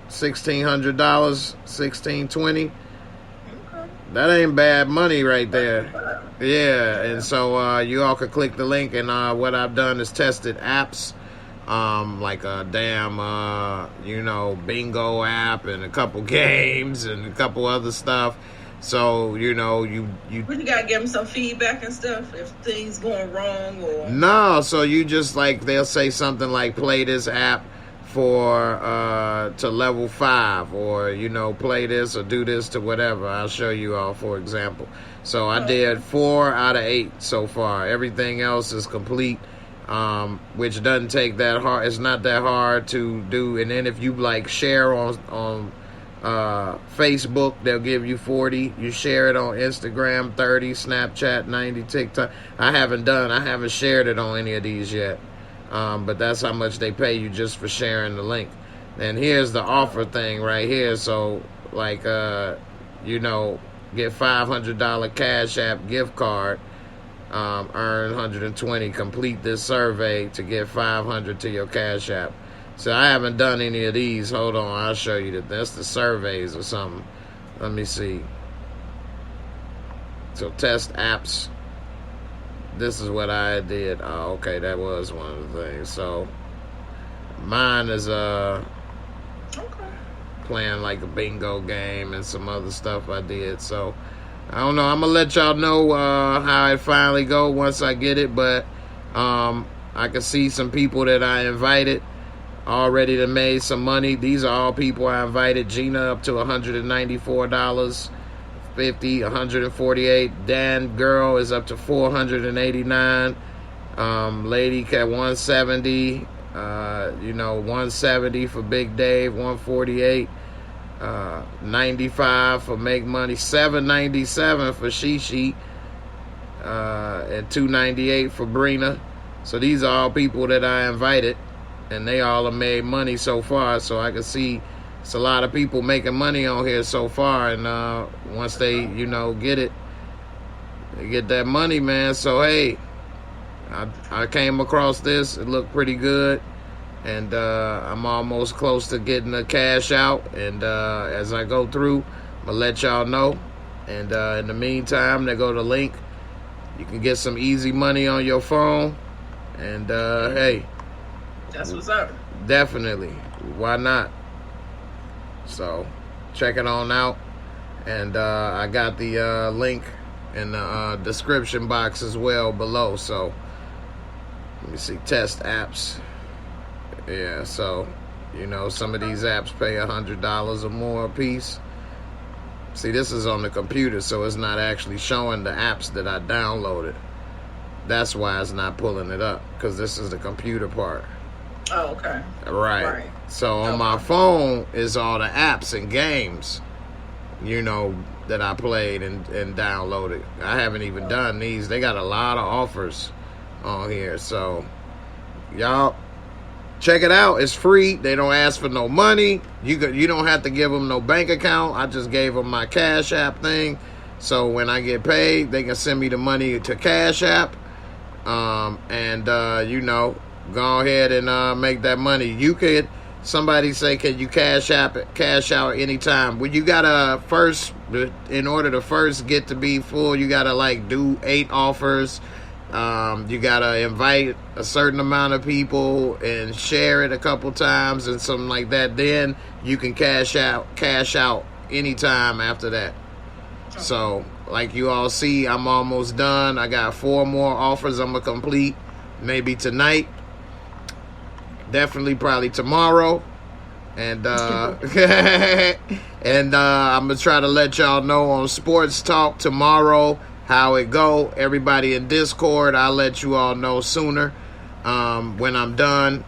$1,620. That ain't bad money right there. Yeah, and so you all could click the link, and what I've done is tested apps, like a damn, you know, bingo app and a couple games and a couple other stuff. So, you know, you gotta give them some feedback and stuff if things going wrong or no. So you just, like, they'll say something like, play this app for to level 5, or, you know, play this or do this to whatever. I'll show you all, for example. So I did 4 out of 8 so far. Everything else is complete, which doesn't take that hard. It's not that hard to do. And then if you, like, share on Facebook, they'll give you 40. You share it on Instagram, 30, Snapchat, 90, TikTok. I haven't shared it on any of these yet. But that's how much they pay you just for sharing the link. And here's the offer thing right here. So, like, you know, get $500 Cash App gift card, earn 120, complete this survey to get 500 to your Cash App. So I haven't done any of these. Hold on, I'll show you that. That's the surveys or something. Let me see. So test apps. This is what I did. Oh, okay, that was one of the things. So mine is playing like a bingo game and some other stuff I did. So I don't know. I'm gonna let y'all know how it finally go once I get it. But I can see some people that I invited already that made some money. These are all people I invited. Gina up to $194. 50, 148. Dan Girl is up to 489. Lady Cat 170. You know, 170 for Big Dave. 148. 95 for Make Money. 797 for Shishi. And 298 for Brina. So these are all people that I invited, and they all have made money so far. So I can see it's a lot of people making money on here so far, and once they, you know, get it, they get that money, man. So hey, I came across this. It looked pretty good, and I'm almost close to getting the cash out. And as I go through, I'm gonna let y'all know. And in the meantime, they go to link. You can get some easy money on your phone, and hey, that's what's up. Definitely, why not? So check it on out, and I got the link in the description box as well below. So let me see, test apps. Yeah, so you know, some of these apps pay $100 or more a piece. See, this is on the computer, so it's not actually showing the apps that I downloaded. That's why it's not pulling it up, because this is the computer part. Oh, okay. Right. So on my phone is all the apps and games, you know, that I played and downloaded. I haven't even done these. They got a lot of offers on here. So, y'all, check it out. It's free. They don't ask for no money. You don't have to give them no bank account. I just gave them my Cash App thing. So when I get paid, they can send me the money to Cash App. You know, go ahead and make that money. You could, somebody say, can you cash out anytime? Well, you gotta first, in order to first get to be full, you gotta like do 8 offers. You gotta invite a certain amount of people and share it a couple times and something like that. Then you can cash out anytime after that. So, like you all see, I'm almost done. I got 4 more offers I'm gonna complete, maybe tonight, definitely probably tomorrow, and and I'm gonna try to let y'all know on Sports Talk tomorrow how it go. Everybody in Discord, I'll let you all know sooner when I'm done,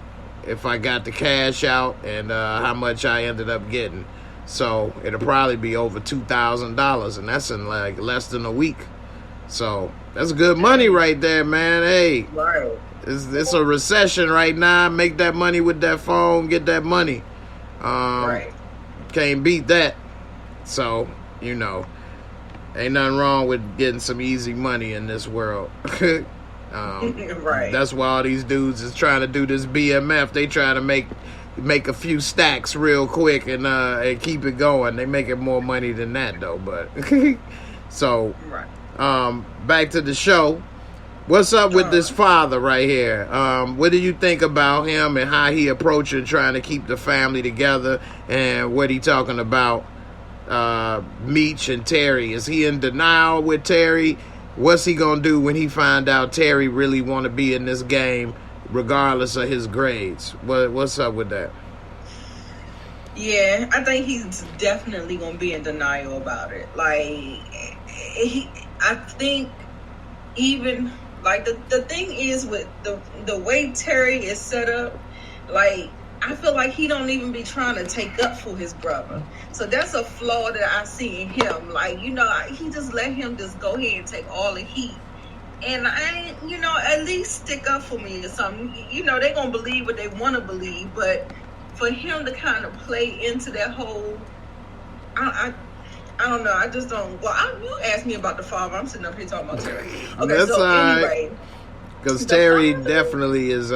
if I got the cash out and how much I ended up getting. So it'll probably be over $2,000, and that's in like less than a week. So that's good money right there, man. Hey, Right. it's a recession right now. Make that money with that phone. Get that money. Right. Can't beat that. So, you know, ain't nothing wrong with getting some easy money in this world. Right. That's why all these dudes is trying to do this B.M.F. They trying to make a few stacks real quick and keep it going. They making more money than that though. But so, Right. Back to the show. What's up with this father right here? What do you think about him and how he approaching trying to keep the family together, and what he talking about Meech and Terry? Is he in denial with Terry? What's he gonna do when he find out Terry really want to be in this game regardless of his grades? What's up with that? Yeah, I think he's definitely gonna be in denial about it. Like, I think even like the thing is with the way Terry is set up, like, I feel like he don't even be trying to take up for his brother. So that's a flaw that I see in him. Like, you know, he just let him just go ahead and take all the heat. And I, you know, at least stick up for me or something. You know, they gonna believe what they want to believe, but for him to kind of play into that whole, I don't know. I just don't. Well, you asked me about the father. I'm sitting up here talking about Terry. Okay, That's so right. anyway. Because Terry definitely is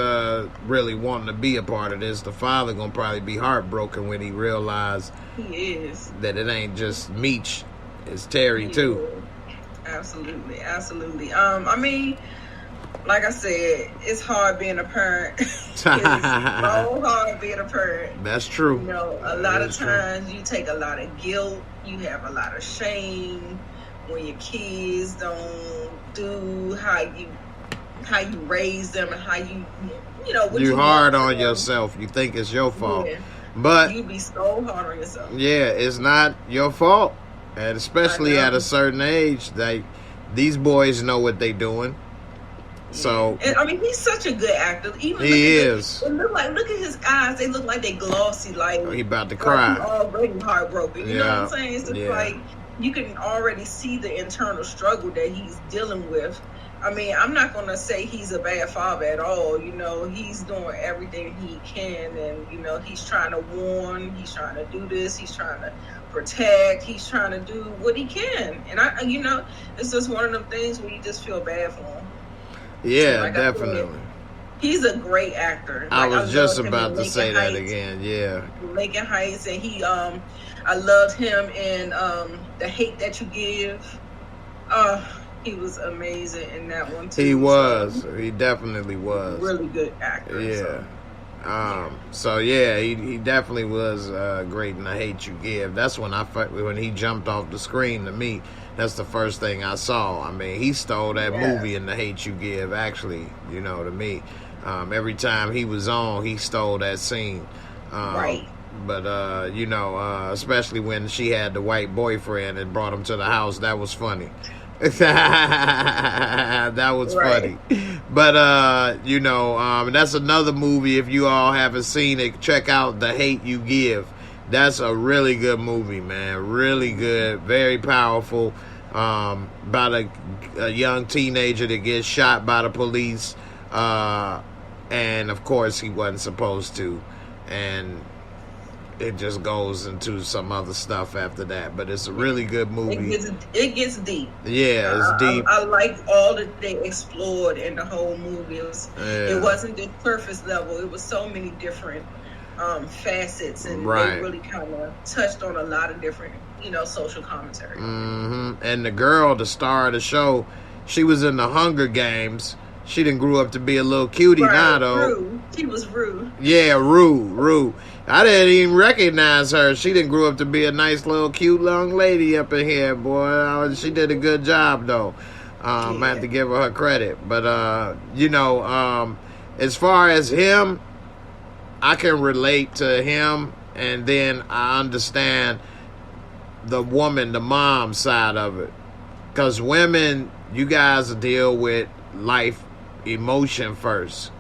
really wanting to be a part of this. The father gonna probably be heartbroken when he realized He is. that it ain't just Meech, it's Terry too. Absolutely, absolutely. I mean, like I said, it's hard being a parent. It's so hard being a parent. That's true. You know, a lot of times you take a lot of guilt. You have a lot of shame when your kids don't do how you raise them and how you know. What you hard on yourself. You think it's your fault, but you be so hard on yourself. Yeah, it's not your fault, and especially at a certain age, like these boys know what they doing. So, and I mean, he's such a good actor. Even he is. Look at his eyes. They look like they glossy. Like he about to cry. He's already heartbroken. You know what I'm saying? It's just like you can already see the internal struggle that he's dealing with. I mean, I'm not going to say he's a bad father at all. You know, he's doing everything he can, and you know, he's trying to warn. He's trying to do this. He's trying to protect. He's trying to do what he can. And you know, it's just one of them things where you just feel bad for him. Yeah, like definitely. He's a great actor. I was just about to say that again. Yeah, Lincoln Heights, and I loved him in The Hate That You Give. He was amazing in that one too. He was. He definitely was. Really good actor. Yeah. So yeah, he definitely was great in The Hate You Give. That's when he jumped off the screen to me. That's the first thing I saw. I mean, he stole that movie in The Hate You Give, actually, you know, to me. Every time he was on, he stole that scene. Right. But you know, especially when she had the white boyfriend and brought him to the house, that was funny. That was funny. But you know, that's another movie. If you all haven't seen it, check out The Hate You Give. That's a really good movie, man. Really good, very powerful. About a young teenager that gets shot by the police, and of course he wasn't supposed to, and it just goes into some other stuff after that. But it's a really good movie. It gets deep. Yeah, it's deep. I like all that they explored in the whole movie. It wasn't the surface level. It was so many different facets, and they really kind of touched on a lot of different, you know, social commentary. And the girl, the star of the show, she was in the Hunger Games. She didn't grow up to be a little cutie now, though. Rue. She was Rue. Yeah, Rue. I didn't even recognize her. She didn't grow up to be a nice little cute young lady up in here, boy. She did a good job, though. I have to give her credit. But, you know, as far as him, I can relate to him, and then I understand the woman, the mom side of it. Because women, you guys deal with life emotion first.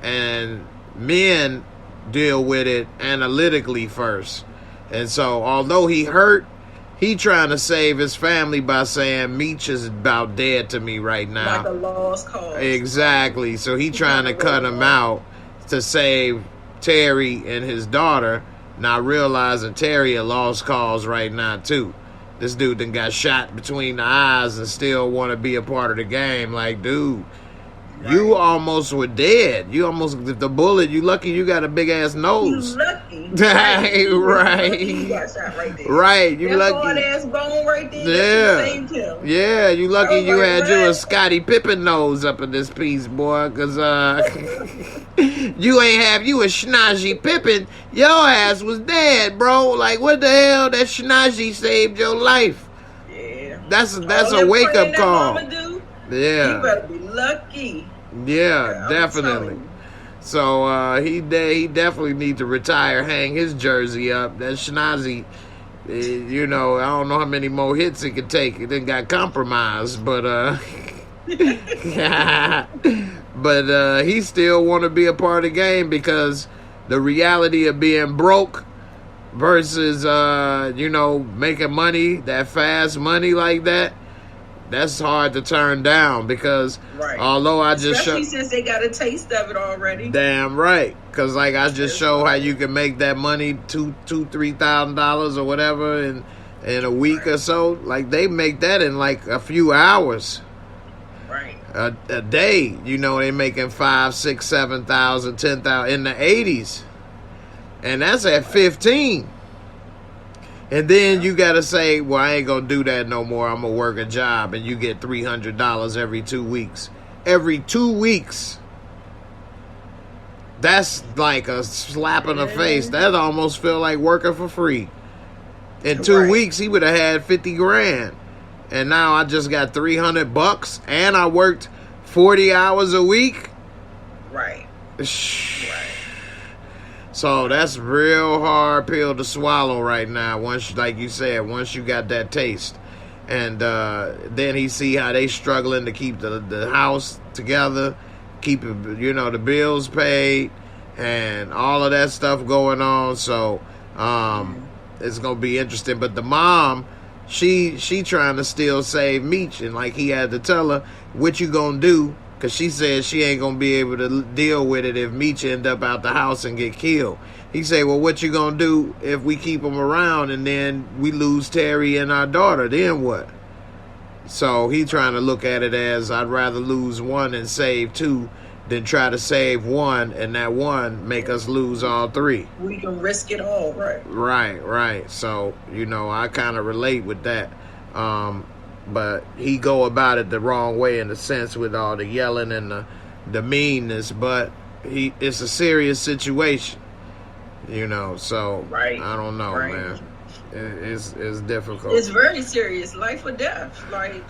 And men deal with it analytically first. And so, although he hurt, he trying to save his family by saying Meech is about dead to me right now. Like a lost cause. Exactly. So he trying to cut him out to save Terry and his daughter, not realizing Terry a lost cause right now too. This dude done got shot between the eyes and still want to be a part of the game. Like, dude, you almost were dead. You almost, the bullet, you lucky you got a big ass nose. You lucky. Right. You got shot right there. Right, you that lucky. That hard ass bone right there. Saved him. Yeah, you lucky you had you a Scottie Pippen nose up in this piece, boy, because you ain't have you a Schnazzy Pippen. Your ass was dead, bro. Like, what the hell? That Schnazzy saved your life. Yeah. That's a wake up call. Yeah. You better be lucky. Yeah, definitely. So he definitely need to retire, hang his jersey up. That Schnazzy, you know, I don't know how many more hits he could take. It didn't got compromised, but but he still want to be a part of the game, because the reality of being broke versus you know, making money, that fast money like that, that's hard to turn down, because although I just especially since they got a taste of it already. Damn right, because like I just show how you can make that money $2,000-$3,000 or whatever in a week or so. Like, they make that in like a few hours. A day, you know, they making 5, 6, 7,000, 10,000 in the 80s, and that's at 15. And then you got to say, well, I ain't going to do that no more. I'm going to work a job, and you get $300 every 2 weeks. Every 2 weeks. That's like a slap in the face. That almost feel like working for free. In 2 weeks, he would have had 50 grand. And now I just got $300, and I worked 40 hours a week. Right. So that's real hard pill to swallow right now. Once, like you said, once you got that taste, and then he see how they struggling to keep the house together, keep, you know, the bills paid, and all of that stuff going on. So it's gonna be interesting. But the mom, she trying to still save Meech, and like he had to tell her, what you gonna do? Because she said she ain't going to be able to deal with it if Meech end up out the house and get killed. He said, well, what you going to do if we keep him around and then we lose Terry and our daughter? Then what? So he trying to look at it as, I'd rather lose one and save two than try to save one and that one make us lose all three. We can risk it all, right? Right. So, you know, I kind of relate with that. But he go about it the wrong way, in a sense, with all the yelling and the meanness. But it's a serious situation, you know. So I don't know, man. It's difficult. It's very serious, life or death. Like,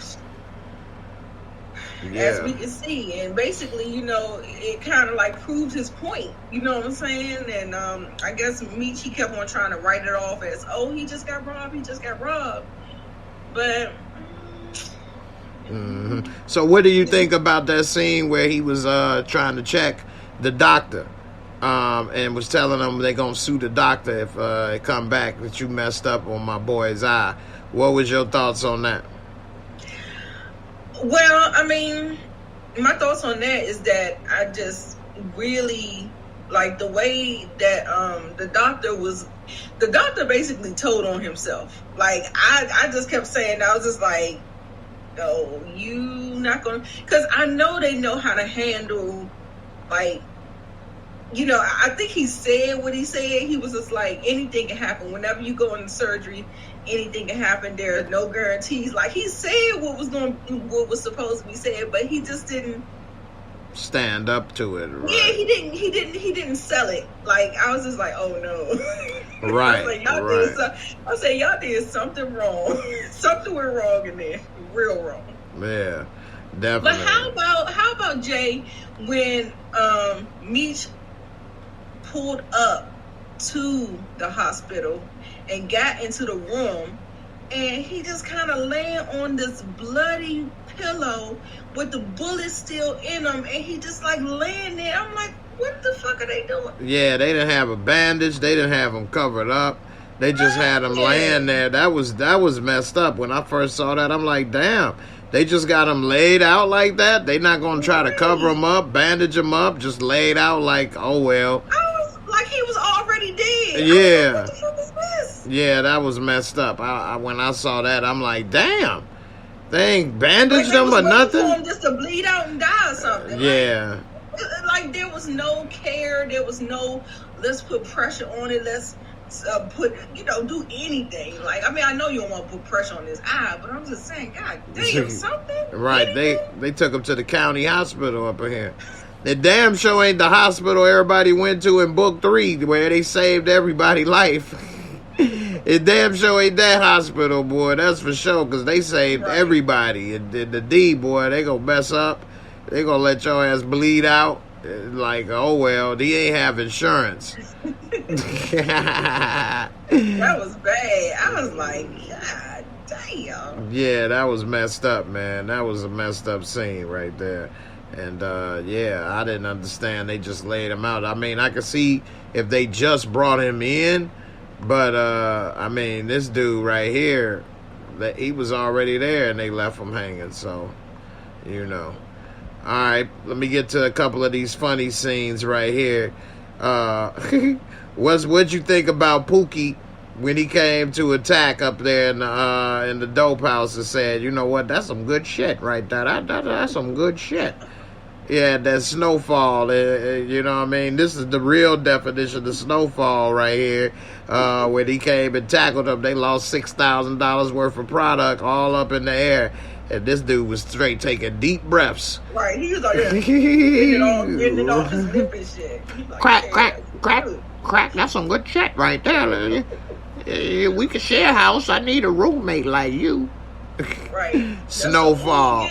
as we can see. And basically, you know, it kind of like proves his point. You know what I'm saying? And I guess Moochie kept on trying to write it off as, oh, he just got robbed. He just got robbed. But. So what do you think about that scene where he was trying to check the doctor and was telling them they're going to sue the doctor if it come back that you messed up on my boy's eye? What was your thoughts on that? Well, I mean, my thoughts on that is that I just really like the way that the doctor basically told on himself. Like, I just kept saying, I was just like, no, you not gonna, because I know they know how to handle, like, you know, I think he said what he said. He was just like, anything can happen. Whenever you go into surgery, anything can happen. There are no guarantees. Like, he said what was supposed to be said, but he just didn't stand up to it. Right? Yeah, he didn't sell it. Like, I was just like, oh no. Right. I was like, y'all did something wrong. Something went wrong in there. Real wrong. Yeah, definitely. But how about Jay, when Meech pulled up to the hospital and got into the room, and he just kind of laying on this bloody pillow with the bullet still in him, and he just like laying there. I'm like, what the fuck are they doing? Yeah, they didn't have a bandage. They didn't have him covered up. They just had him laying there. That was messed up. When I first saw that, I'm like, damn. They just got him laid out like that? They not going to try to cover him up, bandage him up, just laid out like, oh, well. I was like, he was already dead. Yeah. Like, what the fuck is this? Yeah, that was messed up. When I saw that, I'm like, damn. They ain't bandaged him or nothing? For him just to bleed out and die or something. Yeah. Like, there was no care. There was no, let's put pressure on it. Let's do anything. Like, I mean, I know you don't want to put pressure on his eye, but I'm just saying, God damn, something. Right. Anything? They took him to the county hospital up in here. The damn show ain't the hospital everybody went to in book 3 where they saved everybody's life. It damn show ain't that hospital, boy. That's for sure, because they saved everybody. And the D, boy, they gonna mess up. They gonna let your ass bleed out. Like, oh, well, he ain't have insurance. That was bad. I was like, God damn. Yeah, that was messed up, man. That was a messed up scene right there. And, yeah, I didn't understand. They just laid him out. I mean, I could see if they just brought him in. But, I mean, this dude right here, he was already there and they left him hanging. So, you know. All right, let me get to a couple of these funny scenes right here. What'd you think about Pookie when he came to attack up there in the dope house and said, you know what, that's some good shit right there. That's some good shit. Yeah, that snowfall, you know what I mean? This is the real definition of snowfall right here. When he came and tackled them, they lost $6,000 worth of product all up in the air. And this dude was straight taking deep breaths. Right, he was like, yeah, getting it off his lip and shit. Like, crack, that's some good shit right there. We can share a house. I need a roommate like you. Right. Snowfall.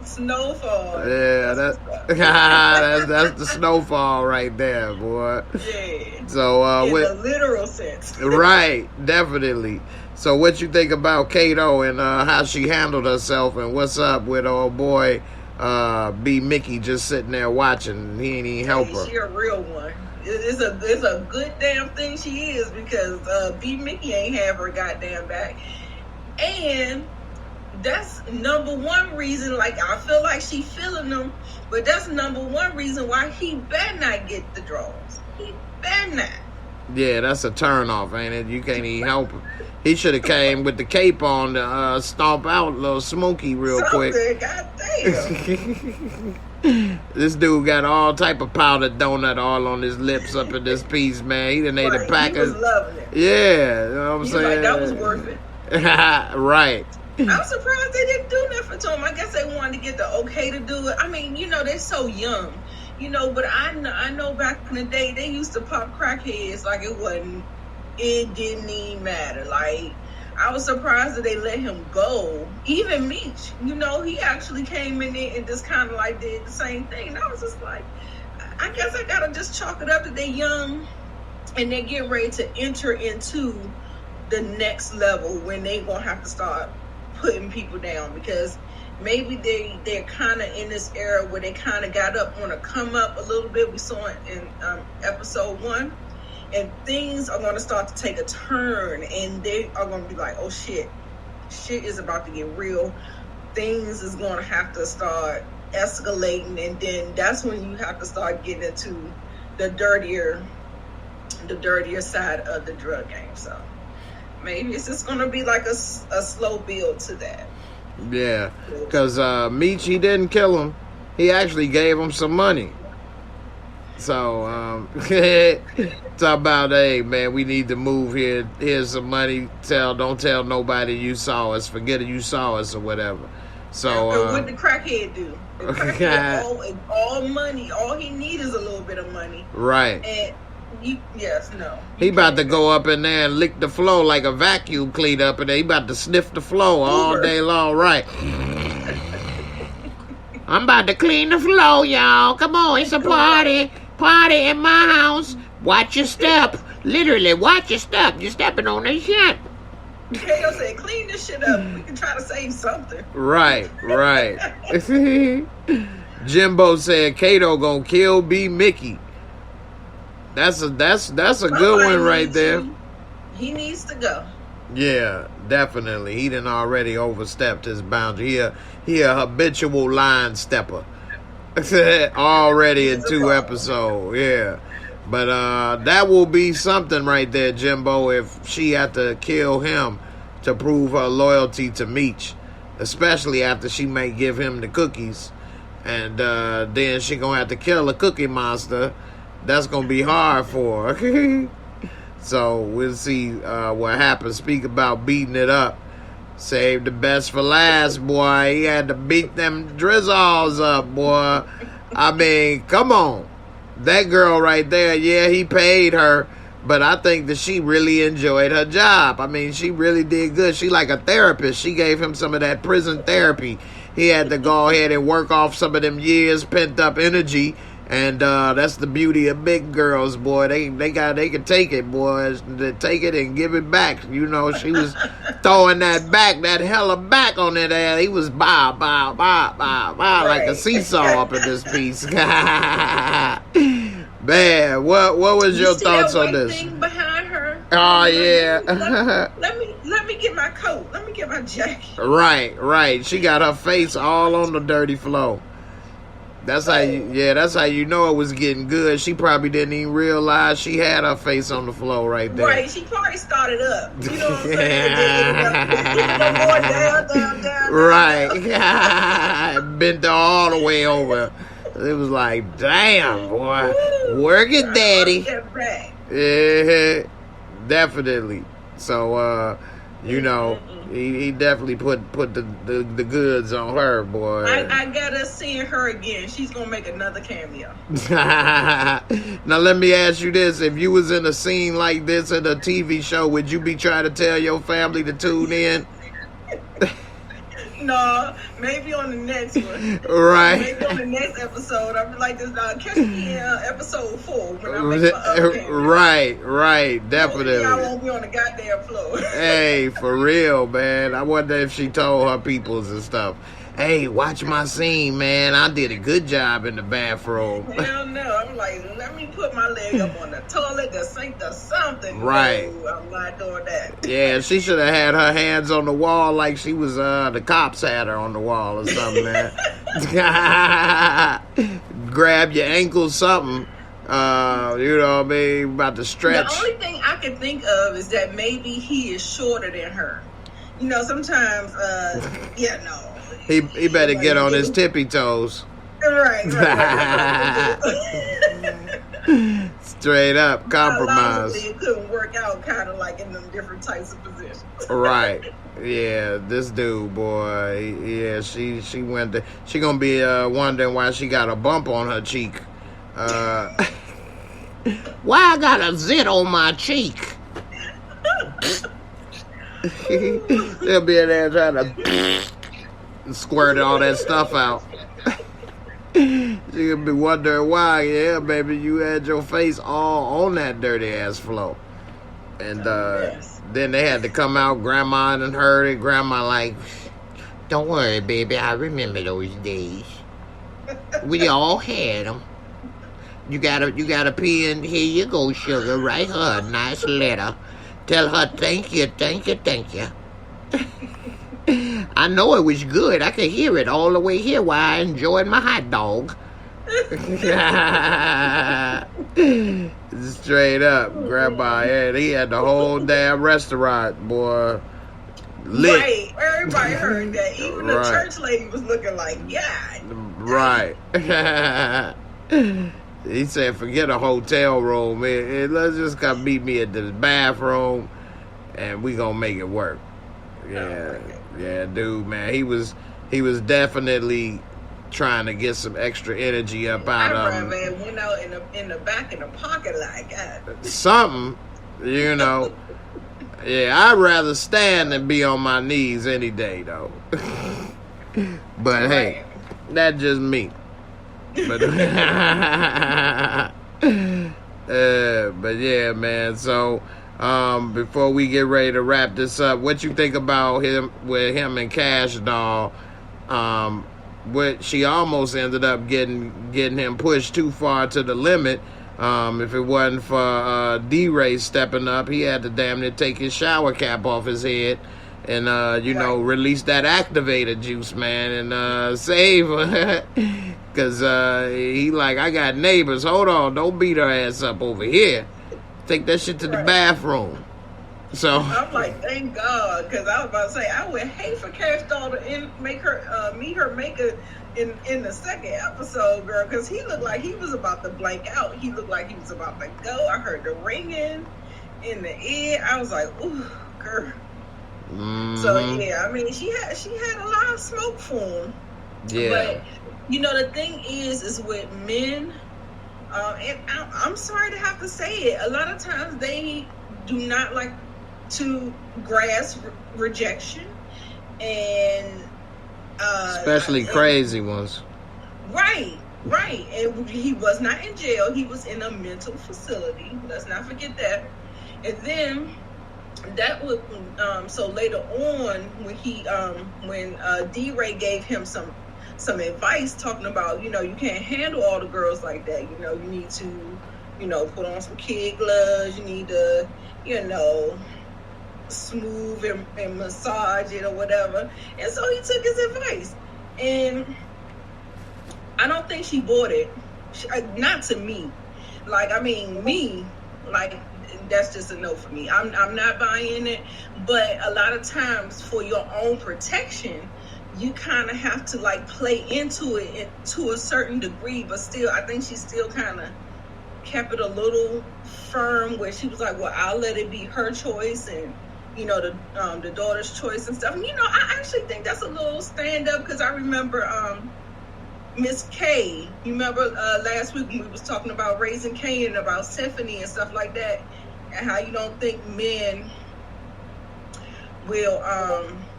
Snowfall. Yeah, that's the snowfall right there, boy. Yeah. So, in the literal sense. Right, definitely. So what you think about Kato and how she handled herself, and what's up with old boy B. Mickey just sitting there watching? He ain't even help her. She a real one. It's a good damn thing she is, because B. Mickey ain't have her goddamn back. And that's number one reason, like, I feel like she feeling them, but that's number one reason why he better not get the draws. He better not. Yeah, that's a turn off, ain't it? You can't even help him. He should have came with the cape on to stomp out little Smokey real quick. Goddamn. This dude got all type of powdered donut all on his lips up in this piece, man. He done ate a pack of... He was loving it. Yeah, you know what I'm saying? Like, that was worth it. Right. I'm surprised they didn't do nothing to him. I guess they wanted to get the okay to do it. I mean, you know, they're so young. You know, but I know back in the day, they used to pop crackheads like it didn't even matter. Like, I was surprised that they let him go. Even Meech, you know, he actually came in there and just kind of like did the same thing. And I was just like, I guess I gotta just chalk it up that they're young and they get ready to enter into the next level when they gonna have to start putting people down, because maybe they're kind of in this era where they kind of got up on a come up a little bit. We saw it in episode 1. And things are going to start to take a turn, and they are going to be like, oh shit is about to get real. Things is going to have to start escalating, and then that's when you have to start getting into the dirtier side of the drug game. So maybe it's just going to be like a slow build to that. Yeah, because Meech, he didn't kill him. He actually gave him some money. So, talk about, hey, man, we need to move here. Here's some money. Don't tell nobody you saw us. Forget it, you saw us or whatever. So, what did the crackhead do? The crackhead, all money. All he needs is a little bit of money. Right. And he about to go up in there and lick the floor like a vacuum cleaner up in there. He about to sniff the floor all day long. Right. I'm about to clean the floor, y'all. Come on, it's a party. Party in my house. Watch your step. Literally, watch your step. You're stepping on this shit. Kato said, clean this shit up. We can try to save something. Right. Jimbo said Kato gonna kill B. Mickey. That's a good one right there. He needs to go. Yeah, definitely. He done already overstepped his boundary. He a habitual line stepper. Already in 2 episodes, yeah. But that will be something right there, Jimbo, if she had to kill him to prove her loyalty to Meech. Especially after she may give him the cookies. And then she gonna have to kill a cookie monster. That's gonna be hard for her. So we'll see what happens. Speak about beating it up. Save the best for last, boy. He had to beat them drizzles up, boy. I mean, come on. That girl right there, yeah, he paid her, but I think that she really enjoyed her job. I mean, she really did good. She like a therapist. She gave him some of that prison therapy. He had to go ahead and work off some of them years pent up energy. And that's the beauty of big girls, boy. They can take it, boys. They take it and give it back. You know, she was throwing that hella back on that ass. He was bow, like a seesaw up in this piece. Man, what was your thoughts on this? Thing behind her. Oh yeah. let me get my coat. Let me get my jacket. Right. She got her face all on the dirty floor. That's how you know it was getting good. She probably didn't even realize she had her face on the floor right there. Right, she probably started up. You know what I'm saying? Down. Right. Bent her all the way over. It was like, damn, boy. Work it, daddy. Yeah, definitely. So, you know, he definitely put the goods on her, boy. I gotta see her again. She's gonna make another cameo. Now let me ask you this: if you was in a scene like this in a TV show, would you be trying to tell your family to tune in? No, maybe on the next one. Right. Maybe on the next episode. I'll be like this. Catch me in episode 4 when I make my other cameo. Right, definitely. I won't be on the goddamn floor. Hey, for real, man. I wonder if she told her peoples and stuff. Hey, watch my scene, man. I did a good job in the bathroom. Hell no. I'm like, let me put my leg up on the toilet, the sink, or something. Right. No, I'm not doing that. Yeah, she should have had her hands on the wall like she was, the cops had her on the wall or something, man. Grab your ankle, something. You know what I mean? About to stretch. The only thing I can think of is that maybe he is shorter than her. You know, sometimes, no. He better get on his tippy toes. Right. Straight up, compromise. Obviously, it couldn't work out kind of like in them different types of positions. Right. Yeah, this dude, boy. Yeah, she went to, she gonna be wondering why she got a bump on her cheek. Why I got a zit on my cheek? They'll be in there trying to squirt all that stuff out. She'll be wondering why. Yeah, baby, you had your face all on that dirty ass floor. And then they had to come out, Grandma and heard it. Grandma like, don't worry, baby, I remember those days. We all had them. You gotta pee in. Here you go, sugar. Write her a nice letter. Tell her thank you. I know it was good. I could hear it all the way here while I enjoyed my hot dog. Straight up, Grandma. Yeah, he had the whole damn restaurant, boy. Lit. Right, everybody heard that. Even the church lady was looking like, yeah. Right. He said, forget a hotel room. Let's just come meet me at the bathroom, and we gonna make it work. Yeah, yeah, dude, man. He was definitely trying to get some extra energy up out of him. Man went out in the back in the parking lot. God. Something, you know. Yeah, I'd rather stand than be on my knees any day, though. But hey, that's just me. But but yeah, man. So before we get ready to wrap this up, what you think about him and Cash Doll? What she almost ended up getting him pushed too far to the limit. If it wasn't for D-Ray stepping up, he had to damn near take his shower cap off his head and release that activator juice, man, and save her. Because he like, I got neighbors. Hold on, don't beat her ass up over here. Take that shit to the bathroom. So I'm like, thank God, because I was about to say I would hate for Cash Doll to meet her maker in the second episode, girl, because he looked like he was about to blank out. He looked like he was about to go. I heard the ringing in the ear. I was like, ooh, girl. Mm-hmm. So yeah, I mean, she had a lot of smoke for him. Yeah. But you know, the thing is with men, and I'm sorry to have to say it, a lot of times they do not like to grasp rejection, and especially crazy ones. Right. And he was not in jail. He was in a mental facility. Let's not forget that. And then that would so later on when D-Ray gave him some advice talking about, you can't handle all the girls like that. You need to, put on some kid gloves. You need to, smooth and massage it or whatever. And so he took his advice. And I don't think she bought it. Not to me. Like, I mean, me, like, that's just a no for me. I'm not buying it. But a lot of times for your own protection, you kind of have to like play into it to a certain degree, but still, I think she still kind of kept it a little firm where she was like, well, I'll let it be her choice and, the daughter's choice and stuff. And, I actually think that's a little stand up because I remember Miss K. You remember last week when we was talking about Raising Cain and about Symphony and stuff like that, and how you don't think men will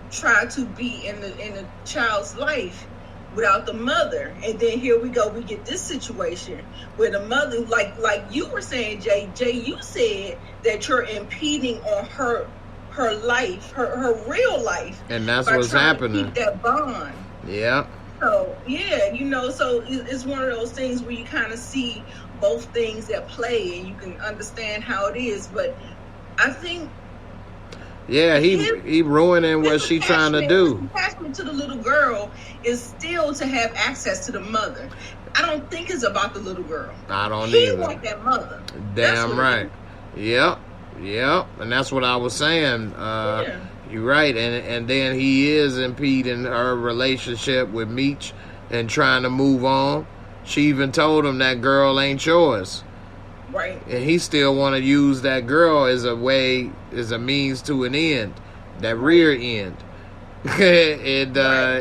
try to be in the child's life without the mother. And then here we go, we get this situation where the mother, like you were saying, Jay, you said that you're impeding on her life, her real life, and that's what's happening. Keep that bond. Yeah. So yeah, so it's one of those things where you kind of see both things at play and you can understand how it is. But I think, yeah, he ruining what she trying to do. His attachment to the little girl is still to have access to the mother. I don't think it's about the little girl. I don't either. He want that mother. Damn right. Yep. And that's what I was saying. Yeah. You're right. And then he is impeding her relationship with Meech and trying to move on. She even told him that girl ain't yours. Right. And he still want to use that girl as a means to an end, that rear end. And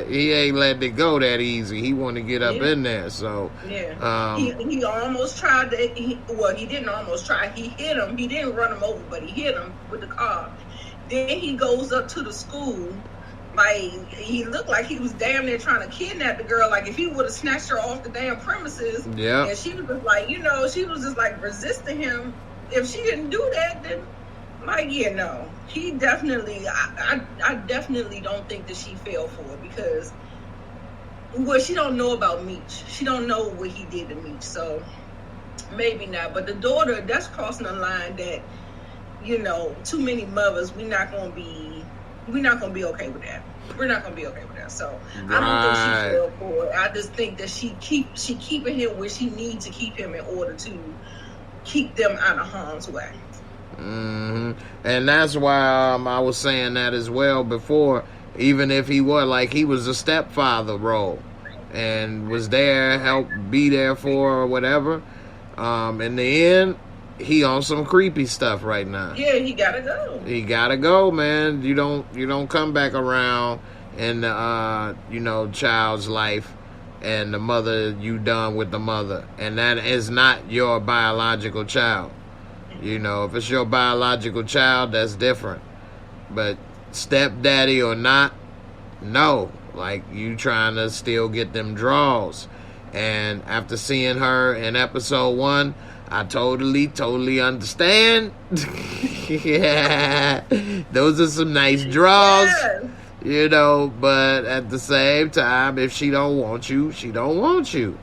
he ain't letting it go that easy. He want to get up in there. So yeah, he almost tried to. He didn't almost try. He hit him. He didn't run him over, but he hit him with the car. Then he goes up to the school. Like, he looked like he was damn near trying to kidnap the girl. Like, if he would have snatched her off the damn premises, yeah, and she was just like, you know, she was just like resisting him. If she didn't do that, then, like, yeah, no. He definitely, I definitely don't think that she fell for it, because, well, she don't know about Meech. She don't know what he did to Meech, so maybe not. But the daughter, that's crossing a line that, you know, too many mothers, we're not gonna be okay with that. We're not gonna be okay with that. So I don't think she fell for it. I just think that she keeping him where she needs to keep him in order to keep them out of harm's way. Mm-hmm. And that's why I was saying that as well before. Even if he was like, he was a stepfather role and was there, help be there for her or whatever. In the end, he on some creepy stuff right now. Yeah, he gotta go. He gotta go, man. You don't come back around in the you know, child's life, and the mother, you done with the mother, and that is not your biological child. You know, if it's your biological child, that's different. But stepdaddy or not, no. Like, you trying to still get them draws. And after seeing her in episode 1, I totally understand. Yeah, those are some nice draws. Yes. You know, but at the same time, if she don't want you, she don't want you.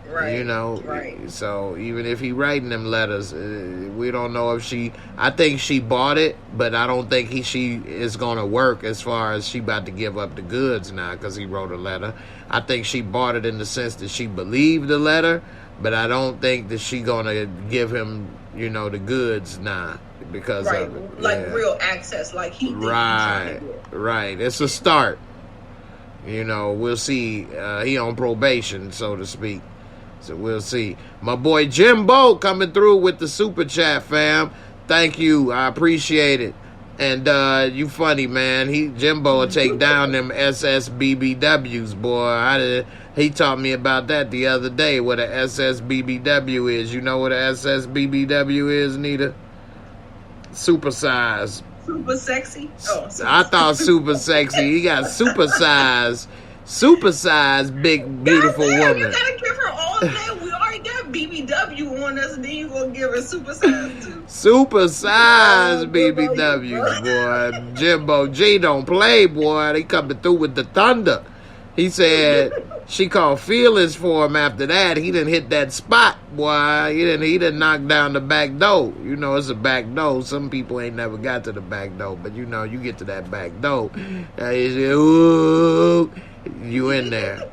Right. You know, right. So even if he writing them letters, we don't know if she, I think she bought it, but I don't think she is going to work as far as she about to give up the goods now because he wrote a letter. I think she bought it in the sense that she believed the letter, but I don't think that she going to give him, you know, the goods now because of it. Like real access, like he did. Right. It's a start. You know, we'll see. He on probation, so to speak. So we'll see. My boy Jimbo coming through with the super chat, fam. Thank you. I appreciate it. And you funny, man. Jimbo will take down them SSBBWs, boy. He taught me about that the other day, what a SSBBW is. You know what a SSBBW is, Nita? Super size. Super sexy? Oh, I thought super sexy. He got super size, big, beautiful woman. You gotta give her all that. We already got BBW on us, and then you gonna give her super size too. Super size BBWs, boy. Jimbo G don't play, boy. They coming through with the thunder. He said she called feelings for him after that. He didn't hit that spot, boy. He didn't knock down the back door. You know, it's a back door. Some people ain't never got to the back door, but you know, you get to that back door. You say, ooh, you in there.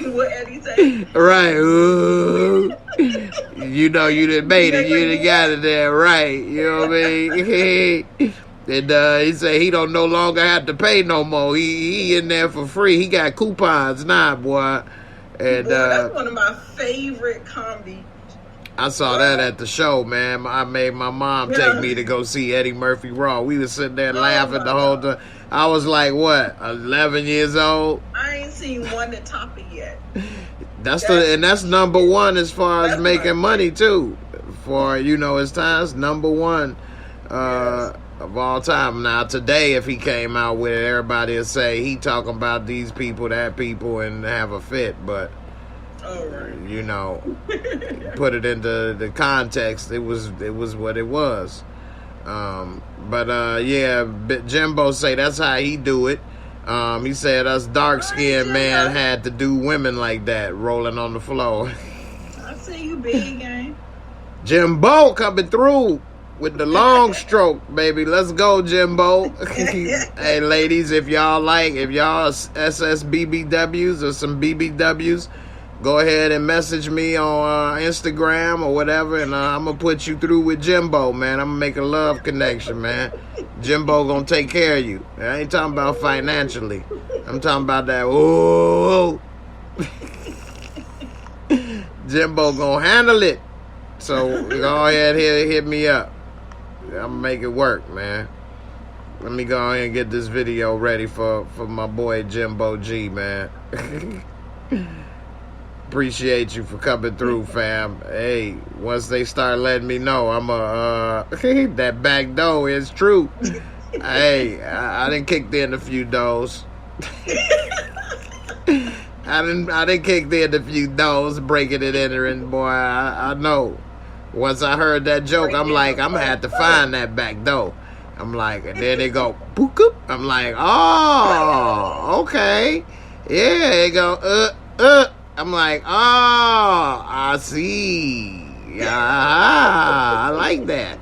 What Eddie say? Right, ooh. You know you done made it. You done got it there, right. You know what I mean? And he said he don't no longer have to pay no more. He in there for free. He got coupons now, boy. And boy, that's one of my favorite comedy. I saw that at the show, man. I made my mom take me to go see Eddie Murphy Raw. We was sitting there laughing the whole time. I was like, what, 11 years old? I ain't seen one to top it yet. That's number one as far as making money too. For, you know, his times, number one. Of all time. Now today, if he came out with it, everybody would say he talking about these people, that people, and have a fit. But you know, put it into the context. It was what it was. Yeah, Jimbo say that's how he do it. He said us dark skinned man had to do women like that, rolling on the floor. I see you, big gang. Jimbo coming through with the long stroke, baby. Let's go, Jimbo. Hey, ladies, if y'all SSBBWs or some BBWs, go ahead and message me on Instagram or whatever, and I'm going to put you through with Jimbo, man. I'm going to make a love connection, man. Jimbo going to take care of you. I ain't talking about financially. I'm talking about that, ooh. Jimbo going to handle it. So go ahead here, hit me up. I'm gonna make it work, man. Let me go ahead and get this video ready for my boy Jimbo G, man. Appreciate you for coming through, fam. Hey, once they start letting me know, I'm that back door is true. Hey, I done kicked in a few doors. I didn't kick in a few doors, breaking and entering, boy. I know. Once I heard that joke, I'm like, I'm gonna have to find that back door. I'm like, and then they go, boop. I'm like, oh, okay. Yeah, they go, I'm like, oh, I see. I like that.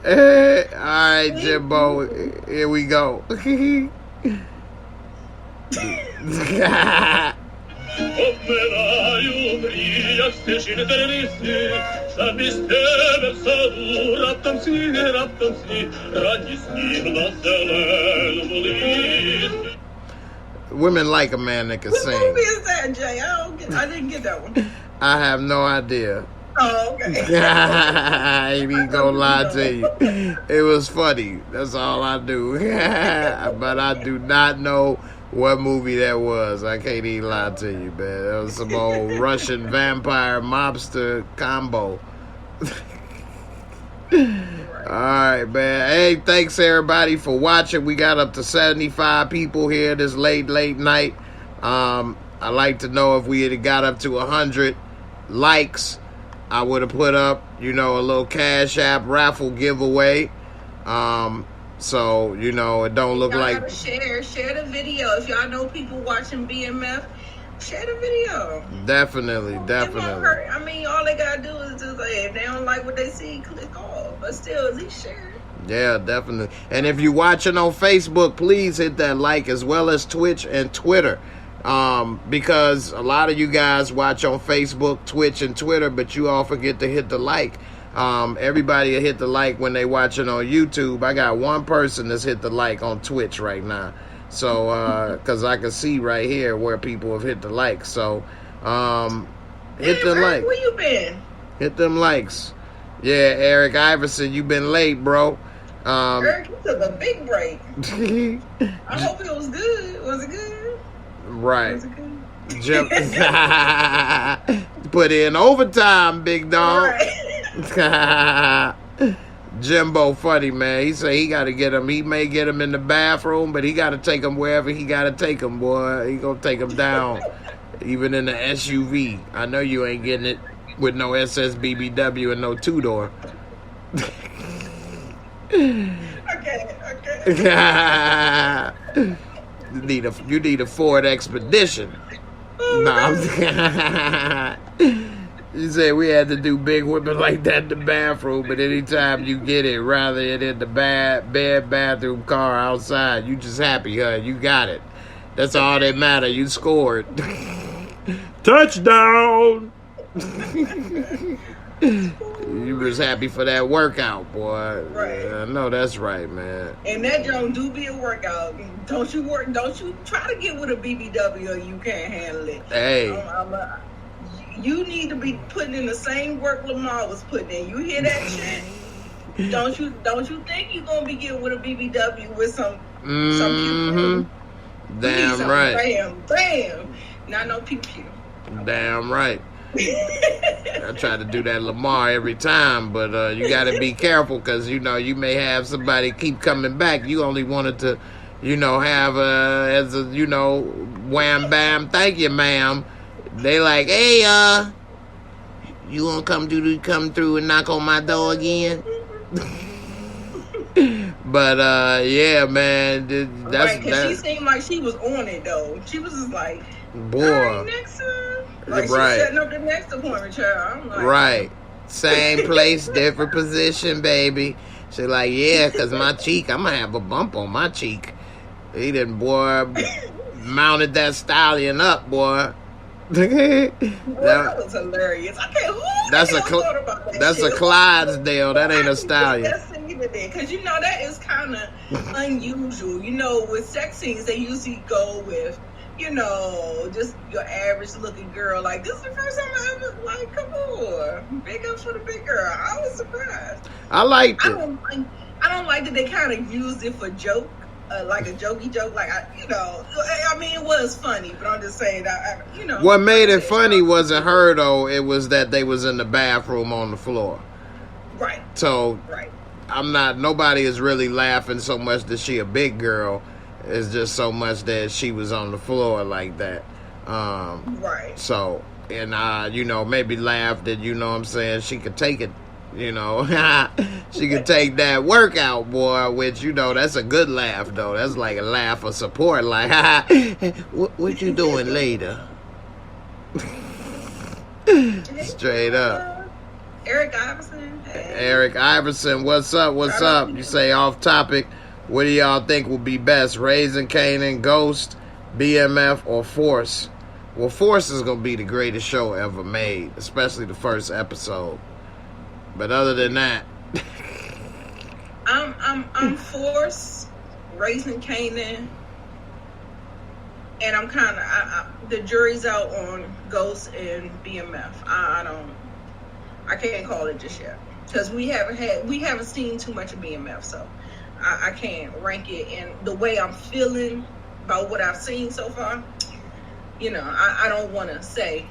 All right, Jimbo, here we go. Women like a man that can sing. What movie is that, Jay? I didn't get that one. I have no idea. Oh, okay. I ain't even gonna lie to you. It was funny. That's all I do. But I do not know what movie that was. I can't even lie to you, man. That was some old Russian vampire mobster combo. Alright, man. Hey, thanks everybody for watching. We got up to 75 people here this late night. I'd like to know if we had got up to 100 likes, I would have put up, a little Cash App raffle giveaway. So, it don't look y'all like... gotta share the video. If y'all know people watching B.M.F, share the video. Definitely. I mean, all they gotta do is just, if they don't like what they see, click off. But still, at least share it. Yeah, definitely. And if you're watching on Facebook, please hit that like, as well as Twitch and Twitter. Because a lot of you guys watch on Facebook, Twitch, and Twitter, but you all forget to hit the like. Everybody will hit the like when they watching on YouTube. I got one person that's hit the like on Twitch right now. So, because I can see right here where people have hit the like. So, hit the like. Where you been? Hit them likes. Yeah, Eric Iverson, you been late, bro. Eric, you took a big break. I hope it was good. Was it good? Right. Was it good? Put in overtime, big dog. Right. Jimbo funny, man. He say he got to get him. He may get him in the bathroom, but he got to take him wherever he got to take him, boy. He going to take him down, even in the SUV. I know you ain't getting it with no SSBBW and no two-door. Okay. You need a Ford Expedition. Nah, you said we had to do big women like that in the bathroom, but anytime you get it, rather it in the bathroom car outside, you just happy, huh? You got it. That's all that matter. You scored. Touchdown! You was happy for that workout, boy. Right. Yeah, I know that's right, man. And that joint do be a workout. Don't you try to get with a BBW or you can't handle it. Hey. You need to be putting in the same work Lamar was putting in. You hear that shit? Don't you think you're gonna be getting with a BBW with some people? Damn right. Bam. Not no pew. Damn right. I try to do that Lamar every time, but you got to be careful because, you may have somebody keep coming back. You only wanted to, have as a, wham, bam, thank you, ma'am. They like, hey, you want to come through and knock on my door again? But, yeah, man. That's right, because she seemed like she was on it, though. She was just like, boy. All right, next time. Like she's setting up the next appointment, child. I'm like, right. Same place, different position, baby. She like, yeah, because my cheek, I'm going to have a bump on my cheek. He done, boy, mounted that stallion up, boy. That was hilarious. I can't. That's a Clydesdale. That ain't a stallion. Because that is kind of unusual. With sex scenes, they usually go with, just your average looking girl. Like, this is the first time I ever, like, come on. Big up for the big girl. I was surprised. I liked it. I don't like that they kind of used it for joke. like a jokey joke. Like I mean, it was funny, but I'm just saying that What made it funny wasn't her though. It was that they was in the bathroom on the floor. Right. So right. Nobody is really laughing so much that she a big girl. It's just so much that she was on the floor like that. Right. So, and maybe laugh that, what I'm saying, she could take it, she could take that workout, boy, which, that's a good laugh, though. That's like a laugh of support, like, what you doing later? Straight up. Eric Iverson. Hey. Eric Iverson, what's up? What's up? You say off topic. What do y'all think will be best? Raising Kanan, Ghost, B.M.F, or Force? Well, Force is going to be the greatest show ever made, especially the first episode. But other than that... I'm Force, Raising Kanan, and I'm kind of... the jury's out on Ghost and B.M.F. I can't call it just yet. Because we haven't seen too much of B.M.F, so... I can't rank it, and the way I'm feeling about what I've seen so far, I don't want to say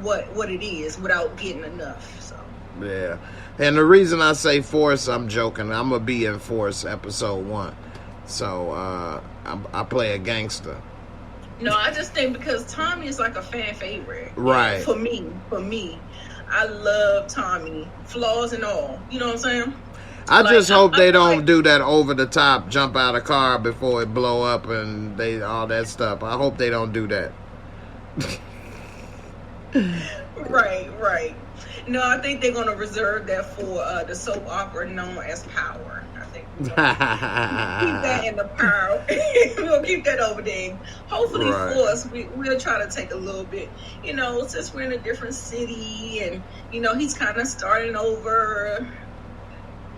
what it is without getting enough. So yeah, and the reason I say Force, I'm joking. I'm gonna be in Force episode 1, so I play a gangster. No, I just think because Tommy is like a fan favorite, right? For me, I love Tommy, flaws and all. You know what I'm saying? I just hope they don't do that over the top, jump out of car before it blow up and all that stuff. I hope they don't do that. Right. No, I think they're going to reserve that for the soap opera known as Power. I think we'll keep that in the Power. We'll keep that over there. Hopefully, for us, we'll try to take a little bit. Since we're in a different city and he's kind of starting over.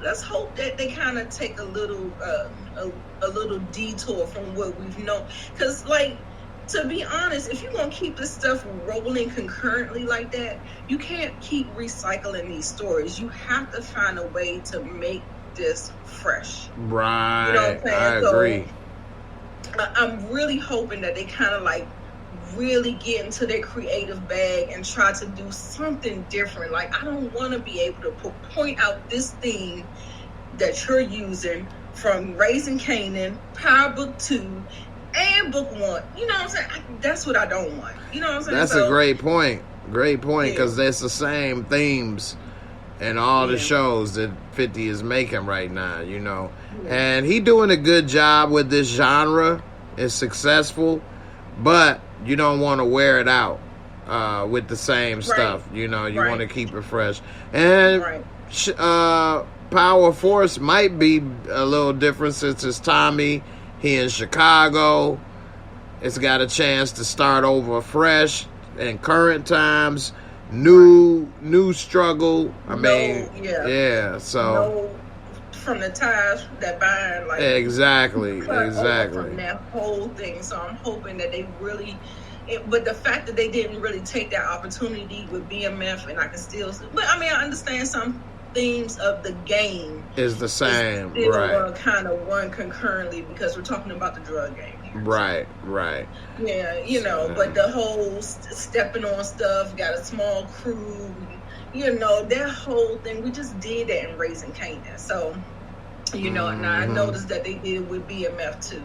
Let's hope that they kind of take a little detour from what we've known. Because, to be honest, if you're going to keep this stuff rolling concurrently like that, you can't keep recycling these stories. You have to find a way to make this fresh. Right. You know what I'm saying? I agree. So, I'm really hoping that they kind of, really get into their creative bag and try to do something different. I don't want to be able to point out this theme that you're using from Raising Kanan, Power Book 2, and Book 1. You know what I'm saying? That's what I don't want. You know what I'm saying? That's a great point. Great point, because it's the same themes in all the shows that 50 is making right now, Yeah. And he doing a good job with this genre. It's successful, but you don't want to wear it out with the same stuff. You want to keep it fresh. And Power Force might be a little different since it's Tommy. He in Chicago. It's got a chance to start over fresh in current times. New struggle. So from the ties that bind, exactly. From that whole thing. So I'm hoping that they really, but the fact that they didn't really take that opportunity with B.M.F, and I can still, but I understand some themes of the game is the same, right? Kind of run concurrently because we're talking about the drug game here. Right. Yeah, but the whole stepping on stuff, got a small crew, that whole thing. We just did that in Raising Kanan. So, and I noticed that they did it with B.M.F too.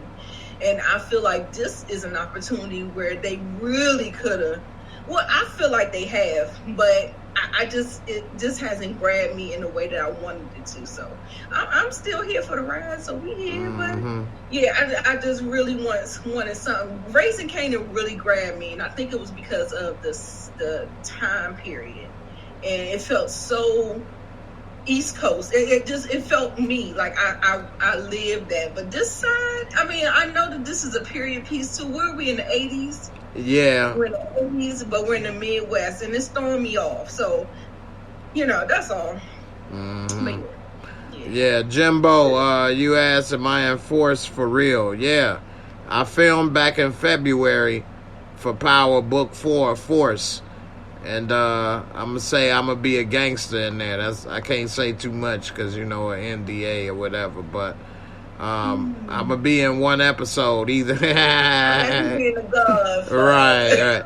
And I feel like this is an opportunity where they really could have. Well, I feel like they have, but it just hasn't grabbed me in the way that I wanted it to. So I'm still here for the ride. So we here, but I just really wanted something. Raising Kanan really grabbed me, and I think it was because of the time period, and it felt so East Coast. It felt me like I lived that. But this side, I know that this is a period piece too. Where are we in the 80s? Yeah. We're in the 80s, but we're in the Midwest, and it's throwing me off. So, that's all. Mm-hmm. Yeah, Jimbo, you asked, am I in Force for real? Yeah. I filmed back in February for Power Book 4, Force. And I'm going to say I'm going to be a gangster in there. I can't say too much because, an NDA or whatever. But I'm gonna be in one episode either. Right, right.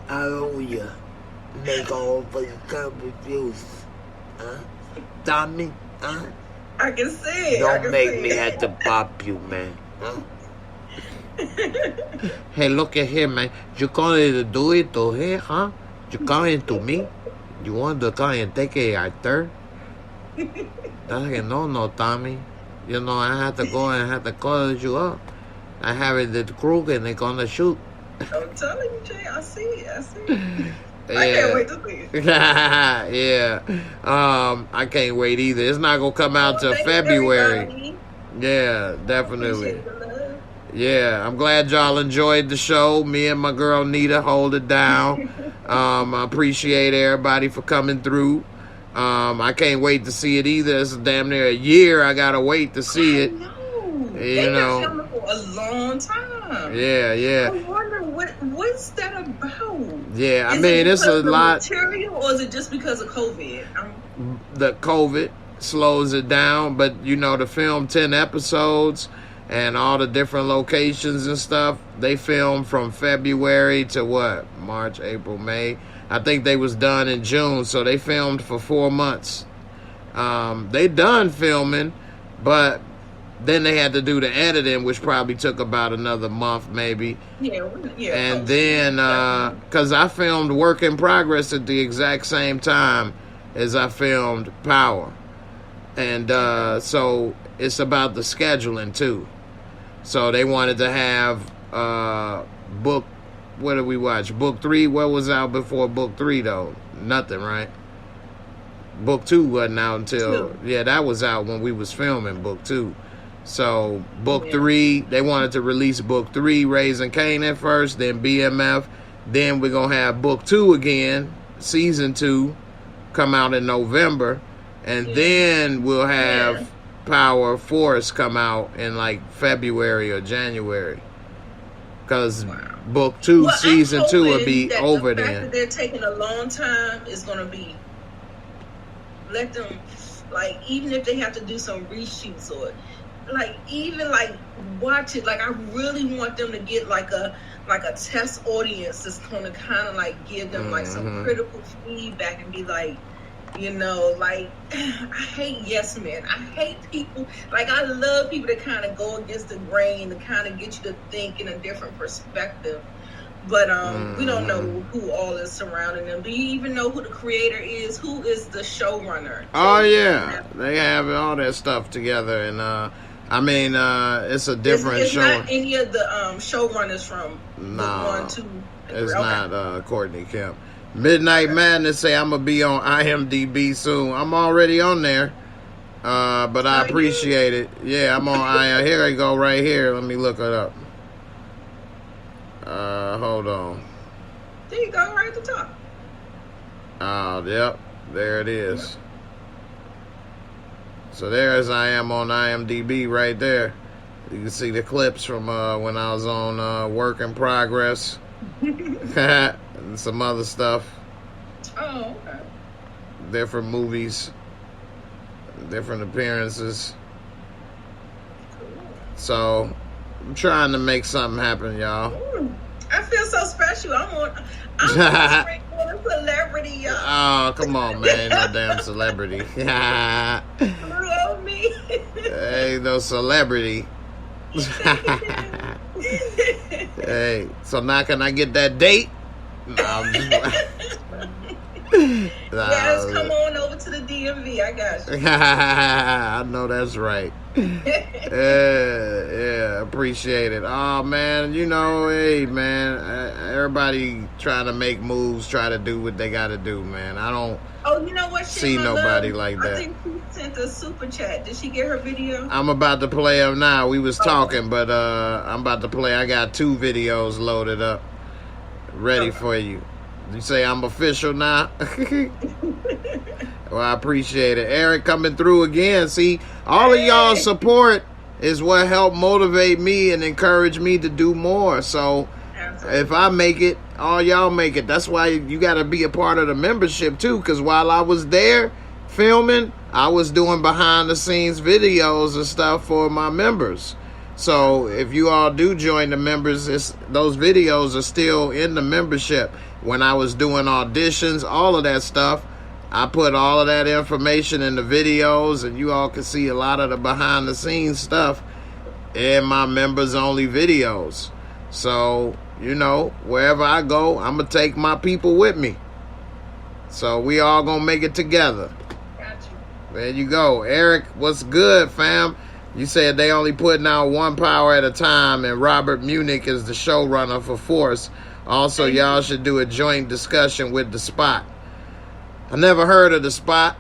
I owe you. Make all for your reviews. Huh? Tommy? Huh? I can see it. Don't make me have to pop you, man. Huh? Hey, look at him, man. You going to do it to him, huh? You coming to me? You want to come and take a actor? No, Tommy. You know, I have to go and have to call you up. I have it at the crew and they're going to shoot. I'm telling you, Jay. I see it. I can't wait to see it. Yeah. I can't wait either. It's not going to come out till February. Everybody. Yeah, definitely. Appreciate the love. Yeah, I'm glad y'all enjoyed the show. Me and my girl Nita hold it down. I appreciate everybody for coming through. I can't wait to see it either. It's damn near a year I gotta wait to see it. I know. You They've know. been filming for a long time. Yeah. I wonder what's that about? Yeah, I Is mean, it it's a because of lot. material, or is it just because of COVID? The COVID slows it down, but you know, to film 10 episodes and all the different locations and stuff, they filmed from February to what? March, April, May. I think they was done in June, so they filmed for 4 months. They done filming, but then they had to do the editing, which probably took about another month, maybe. Yeah. And then, because I filmed Work in Progress at the exact same time as I filmed Power. And so it's about the scheduling, too. So they wanted to have book, what did we watch? Book 3, what was out before Book 3, though? Nothing, right? Book 2 wasn't out until, yeah, that was out when we was filming Book 2. So Book 3, they wanted to release Book 3, Raising Kanan first, then B.M.F. Then we're going to have Book 2 again, Season 2, come out in November. And then we'll have Power Force come out in like February or January. Because Book 2, Season 2 will be over then. The fact then. that they're taking a long time is going to be, let them, like, even if they have to do some reshoots or, like, even, like, watch it. Like, I really want them to get, like a test audience that's going to kind of, like, give them, like, some critical feedback and be like, you know, like, I hate yes men. I hate people. Like, I love people that kind of go against the grain, to kind of get you to think in a different perspective. But we don't know who all is surrounding them. Do you even know who the creator is? Who is the showrunner? Oh, yeah. They have all that stuff together. And, I mean, it's a different show. It's not any of the showrunners from No, 1, 2, and 3. it's Okay. not Courtney Kemp. Midnight Madness say I'm going to be on IMDb soon. I'm already on there, but I appreciate it. Yeah, I'm on IMDb. Here I go right here. Let me look it up. Hold on. There you go, right at the top. Yep, there it is. So there as I am on IMDb right there. You can see the clips from when I was on Work in Progress. And some other stuff. Oh, okay. Different movies. Different appearances. So I'm trying to make something happen, y'all. I feel so special. I'm on a celebrity, y'all. Oh, come on, man. No damn celebrity. Love me. Ain't no celebrity. Hey, so now can I get that date? No, I'm just... Yes, come on over to the DMV. I got you. I know that's right. Yeah, appreciate it. Oh, man, you know, hey, man, everybody trying to make moves, try to do what they got to do, man. I don't you know what, see nobody like that. I think she sent a super chat. Did she get her video? I'm about to play them now. We was talking, but I'm about to play. I got 2 videos loaded up, ready for you. You say I'm official now? Well, I appreciate it. Eric coming through again. See, all of y'all support is what helped motivate me and encourage me to do more. So if I make it, all y'all make it. That's why you got to be a part of the membership too, because while I was there filming, I was doing behind the scenes videos and stuff for my members. So if you all do join the members, those videos are still in the membership. When I was doing auditions, all of that stuff, I put all of that information in the videos, and you all can see a lot of the behind the scenes stuff in my members only videos. So, you know, wherever I go, I'm going to take my people with me. So we all going to make it together. Gotcha. There you go. Eric, what's good, fam? You said they only putting out one power at a time, and Robert Munich is the showrunner for Force. Also, y'all should do a joint discussion with The Spot. I never heard of The Spot.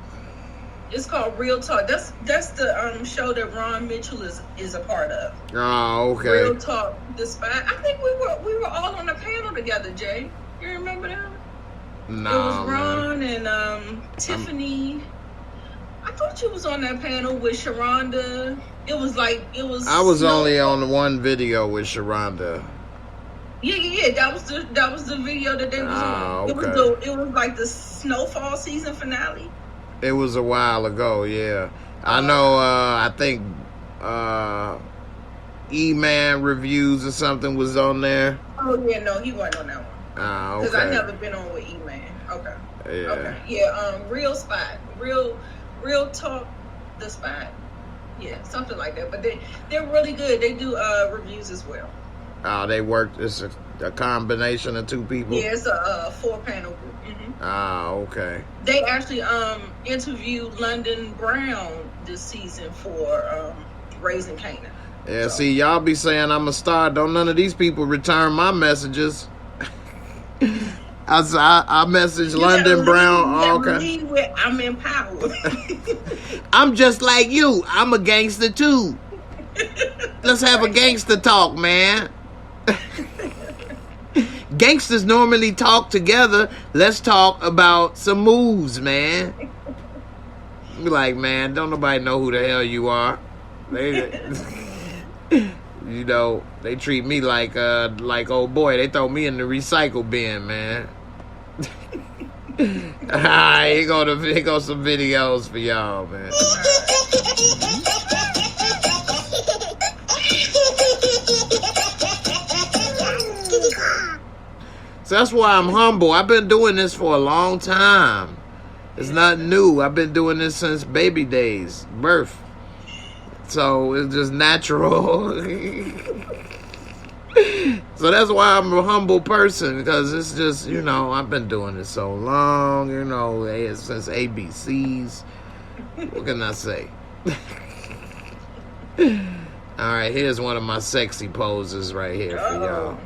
It's called Real Talk. That's the show that Ron Mitchell is a part of. Oh, okay. Real Talk, The Spot. I think we were all on the panel together, Jay. You remember that? No, it was Ron and Tiffany. I thought you was on that panel with Sharonda. It was. I was only on the one video with Sharonda. Yeah. That was the video that they was on. Okay. It was like the Snowfall season finale. It was a while ago. Yeah, I know. I think E-Man Reviews or something was on there. Oh yeah, no, he wasn't on that one. Okay. Because I never been on with E-Man. Okay. Yeah. Okay. Yeah. Real Spot. Real Talk, The Spot. Yeah, something like that. But they're really good. They do reviews as well. They work. It's a combination of two people. Yeah, it's a 4-panel group. Okay. They actually interviewed London Brown this season for Raising Kanan. Yeah. So. See, y'all be saying I'm a star. Don't none of these people return my messages. I messaged London Brown. Okay. I'm empowered. I'm just like you. I'm a gangster too. Let's have a gangster talk, man. Gangsters normally talk together. Let's talk about some moves, man. Be like, man, don't nobody know who the hell you are. You know, they treat me like old boy. They throw me in the recycle bin, man. Alright, here go some videos for y'all, man. So that's why I'm humble. I've been doing this for a long time. It's not new. I've been doing this since baby days, birth. So it's just natural. So that's why I'm a humble person, because it's just, you know, I've been doing it so long, you know, since ABCs. What can I say? All right, here's one of my sexy poses right here for y'all.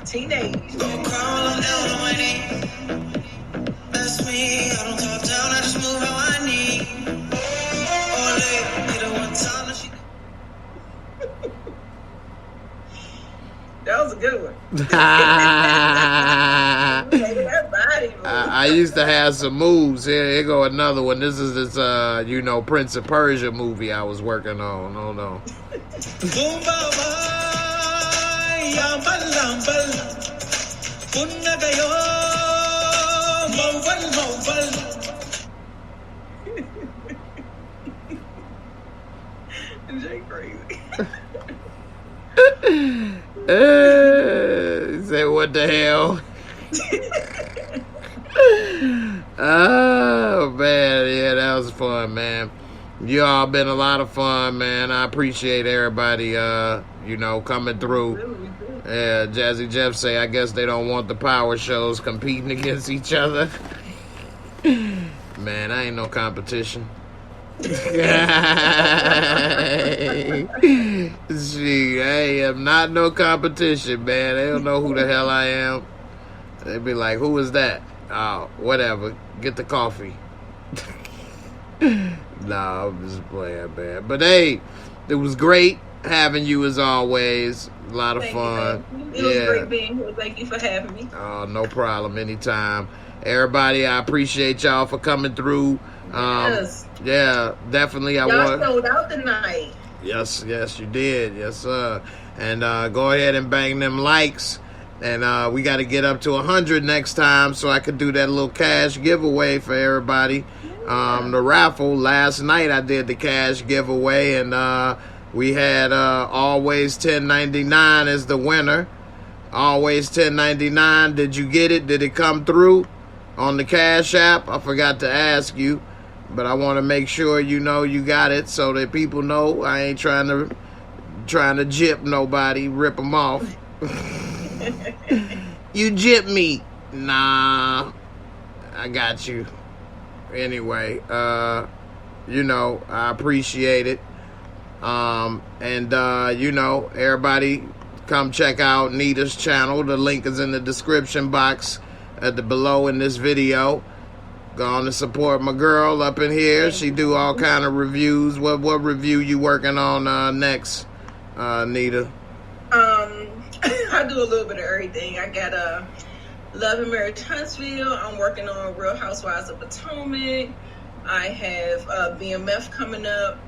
Teenage. That's me. I don't talk down, I just move how I need. That was a good one. I used to have some moves. Here go another one. This is this, Prince of Persia movie I was working on. Hold on. Jay crazy. Say what the hell? Oh man, yeah, that was fun, man. You all been a lot of fun, man. I appreciate everybody, coming through. Yeah, Jazzy Jeff say, I guess they don't want the power shows competing against each other. Man, I ain't no competition. I am not no competition, man. They don't know who the hell I am. They be like, who is that? Oh, whatever. Get the coffee. Nah, I'm just playing, man. But hey, it was great having you as always. A lot of fun. It was great being here. Thank you for having me. Oh, no problem. Anytime. Everybody, I appreciate y'all for coming through. Yes. Yeah, definitely. Y'all sold out tonight. Yes, you did. Yes, sir. And go ahead and bang them likes And we got to get up to 100 next time so I could do that little cash giveaway for everybody. The raffle, last night I did the cash giveaway, and we had Always 1099 as the winner. Always 1099. Did you get it? Did it come through on the Cash App? I forgot to ask you, but I want to make sure you know you got it so that people know I ain't trying to gyp nobody, rip them off. You gyp me. Nah, I got you. Anyway, you know, I appreciate it. You know, everybody come check out Nita's channel. The link is in the description box at the below in this video. Go on to support my girl up in here. She do all kind of reviews. What review you working on next, Nita? I do a little bit of everything. I got Love and Marriage Huntsville. I'm working on Real Housewives of Potomac. I have B.M.F coming up.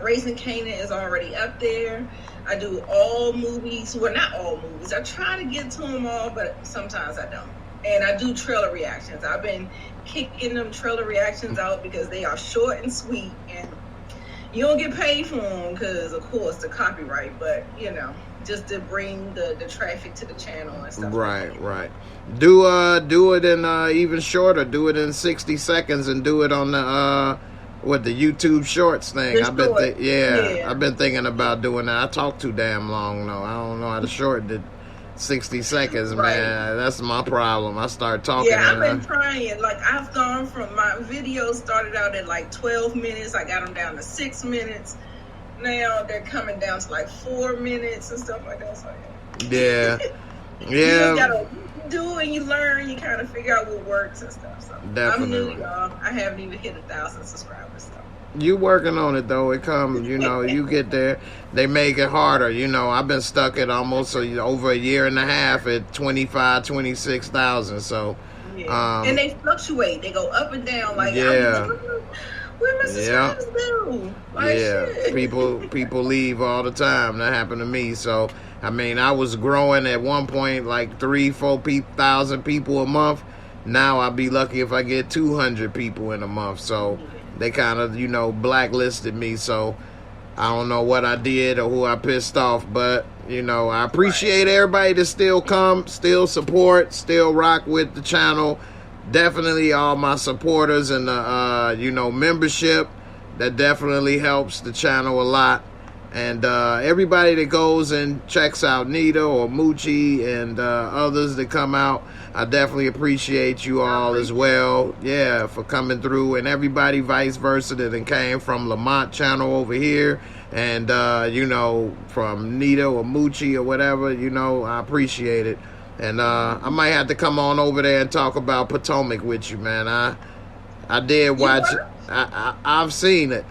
Raising Canaan is already up there. I do all movies. Well, not all movies. I try to get to them all, but sometimes I don't. And I do trailer reactions. I've been kicking them trailer reactions out because they are short and sweet, and you don't get paid for them because, of course, the copyright. But, you know, just to bring the traffic to the channel and stuff. Right, like that. Right. Do it in even shorter. Do it in 60 seconds and do it on the the YouTube Shorts thing. I've been thinking about doing that. I talk too damn long though. I don't know how to shorten it. 60 seconds, right. Man. That's my problem. I start talking. Yeah, I've been trying. Like, I've gone from my videos started out at like 12 minutes. I got them down to 6 minutes. Now they're coming down to like 4 minutes and stuff like that. So, yeah. Yeah. You just gotta do and you learn. You kind of figure out what works and stuff. So definitely. I'm new, y'all. I haven't even hit 1,000 subscribers. So. You working on it though. It comes, you know, you get there. They make it harder. You know, I've been stuck at almost over a year and a half at 26,000. So, yeah. And they fluctuate. They go up and down. Like, yeah. Where my subscribers go? Like, yeah. shit. People leave all the time. That happened to me. So, I mean, I was growing at one point like 3,000-4,000 people a month. Now I'll be lucky if I get 200 people in a month. So they kind of, you know, blacklisted me. So I don't know what I did or who I pissed off. But, you know, I appreciate everybody that still come, still support, still rock with the channel. Definitely all my supporters and the, you know, membership. That definitely helps the channel a lot. And everybody that goes and checks out Nita or Moochie and others that come out, I definitely appreciate you all as well. Yeah, for coming through. And everybody vice versa that came from Lamont channel over here. And, you know, from Nita or Moochie or whatever, you know, I appreciate it. And I might have to come on over there and talk about Potomac with you, man. I did watch it. I've seen it.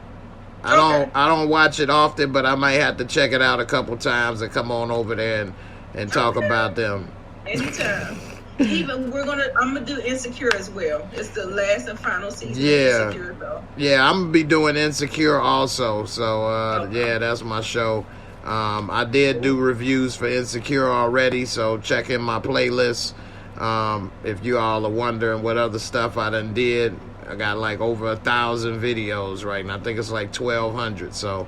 I don't watch it often, but I might have to check it out a couple times and come on over there and talk about them. Anytime. Even I'm gonna do Insecure as well. It's the last and final season. Yeah. Of Insecure, though. Yeah, I'm gonna be doing Insecure also. So yeah, that's my show. I did do reviews for Insecure already, so check in my playlist. If you all are wondering what other stuff I done did. I got like over 1,000 videos right now. I think it's like 1,200. So,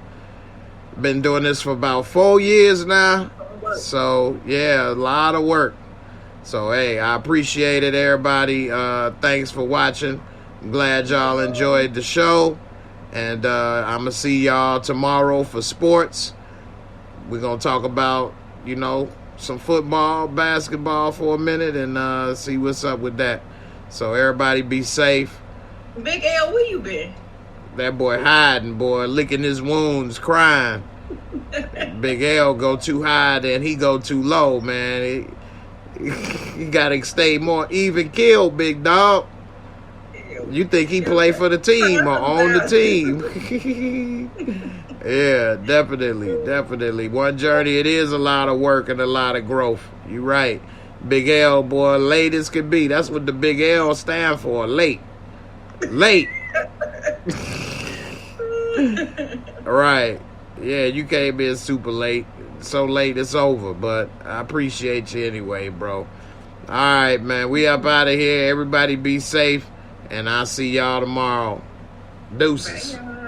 been doing this for about 4 years now. So, yeah, a lot of work. So, hey, I appreciate it, everybody. Thanks for watching. I'm glad y'all enjoyed the show. And I'm going to see y'all tomorrow for sports. We're going to talk about, you know, some football, basketball for a minute and see what's up with that. So, everybody be safe. Big L, where you been? That boy hiding, boy, licking his wounds, crying. Big L go too high, then he go too low, man. He gotta stay more even keel, big dog. You think he play for the team or on the team? Yeah, definitely. One journey, it is a lot of work and a lot of growth. You right. Big L, boy, late as can be. That's what the big L stand for, late. All right. Yeah, you came in super late. So late it's over, but I appreciate you anyway, bro. All right, man. We up out of here. Everybody be safe, and I'll see y'all tomorrow. Deuces. Bye, y'all.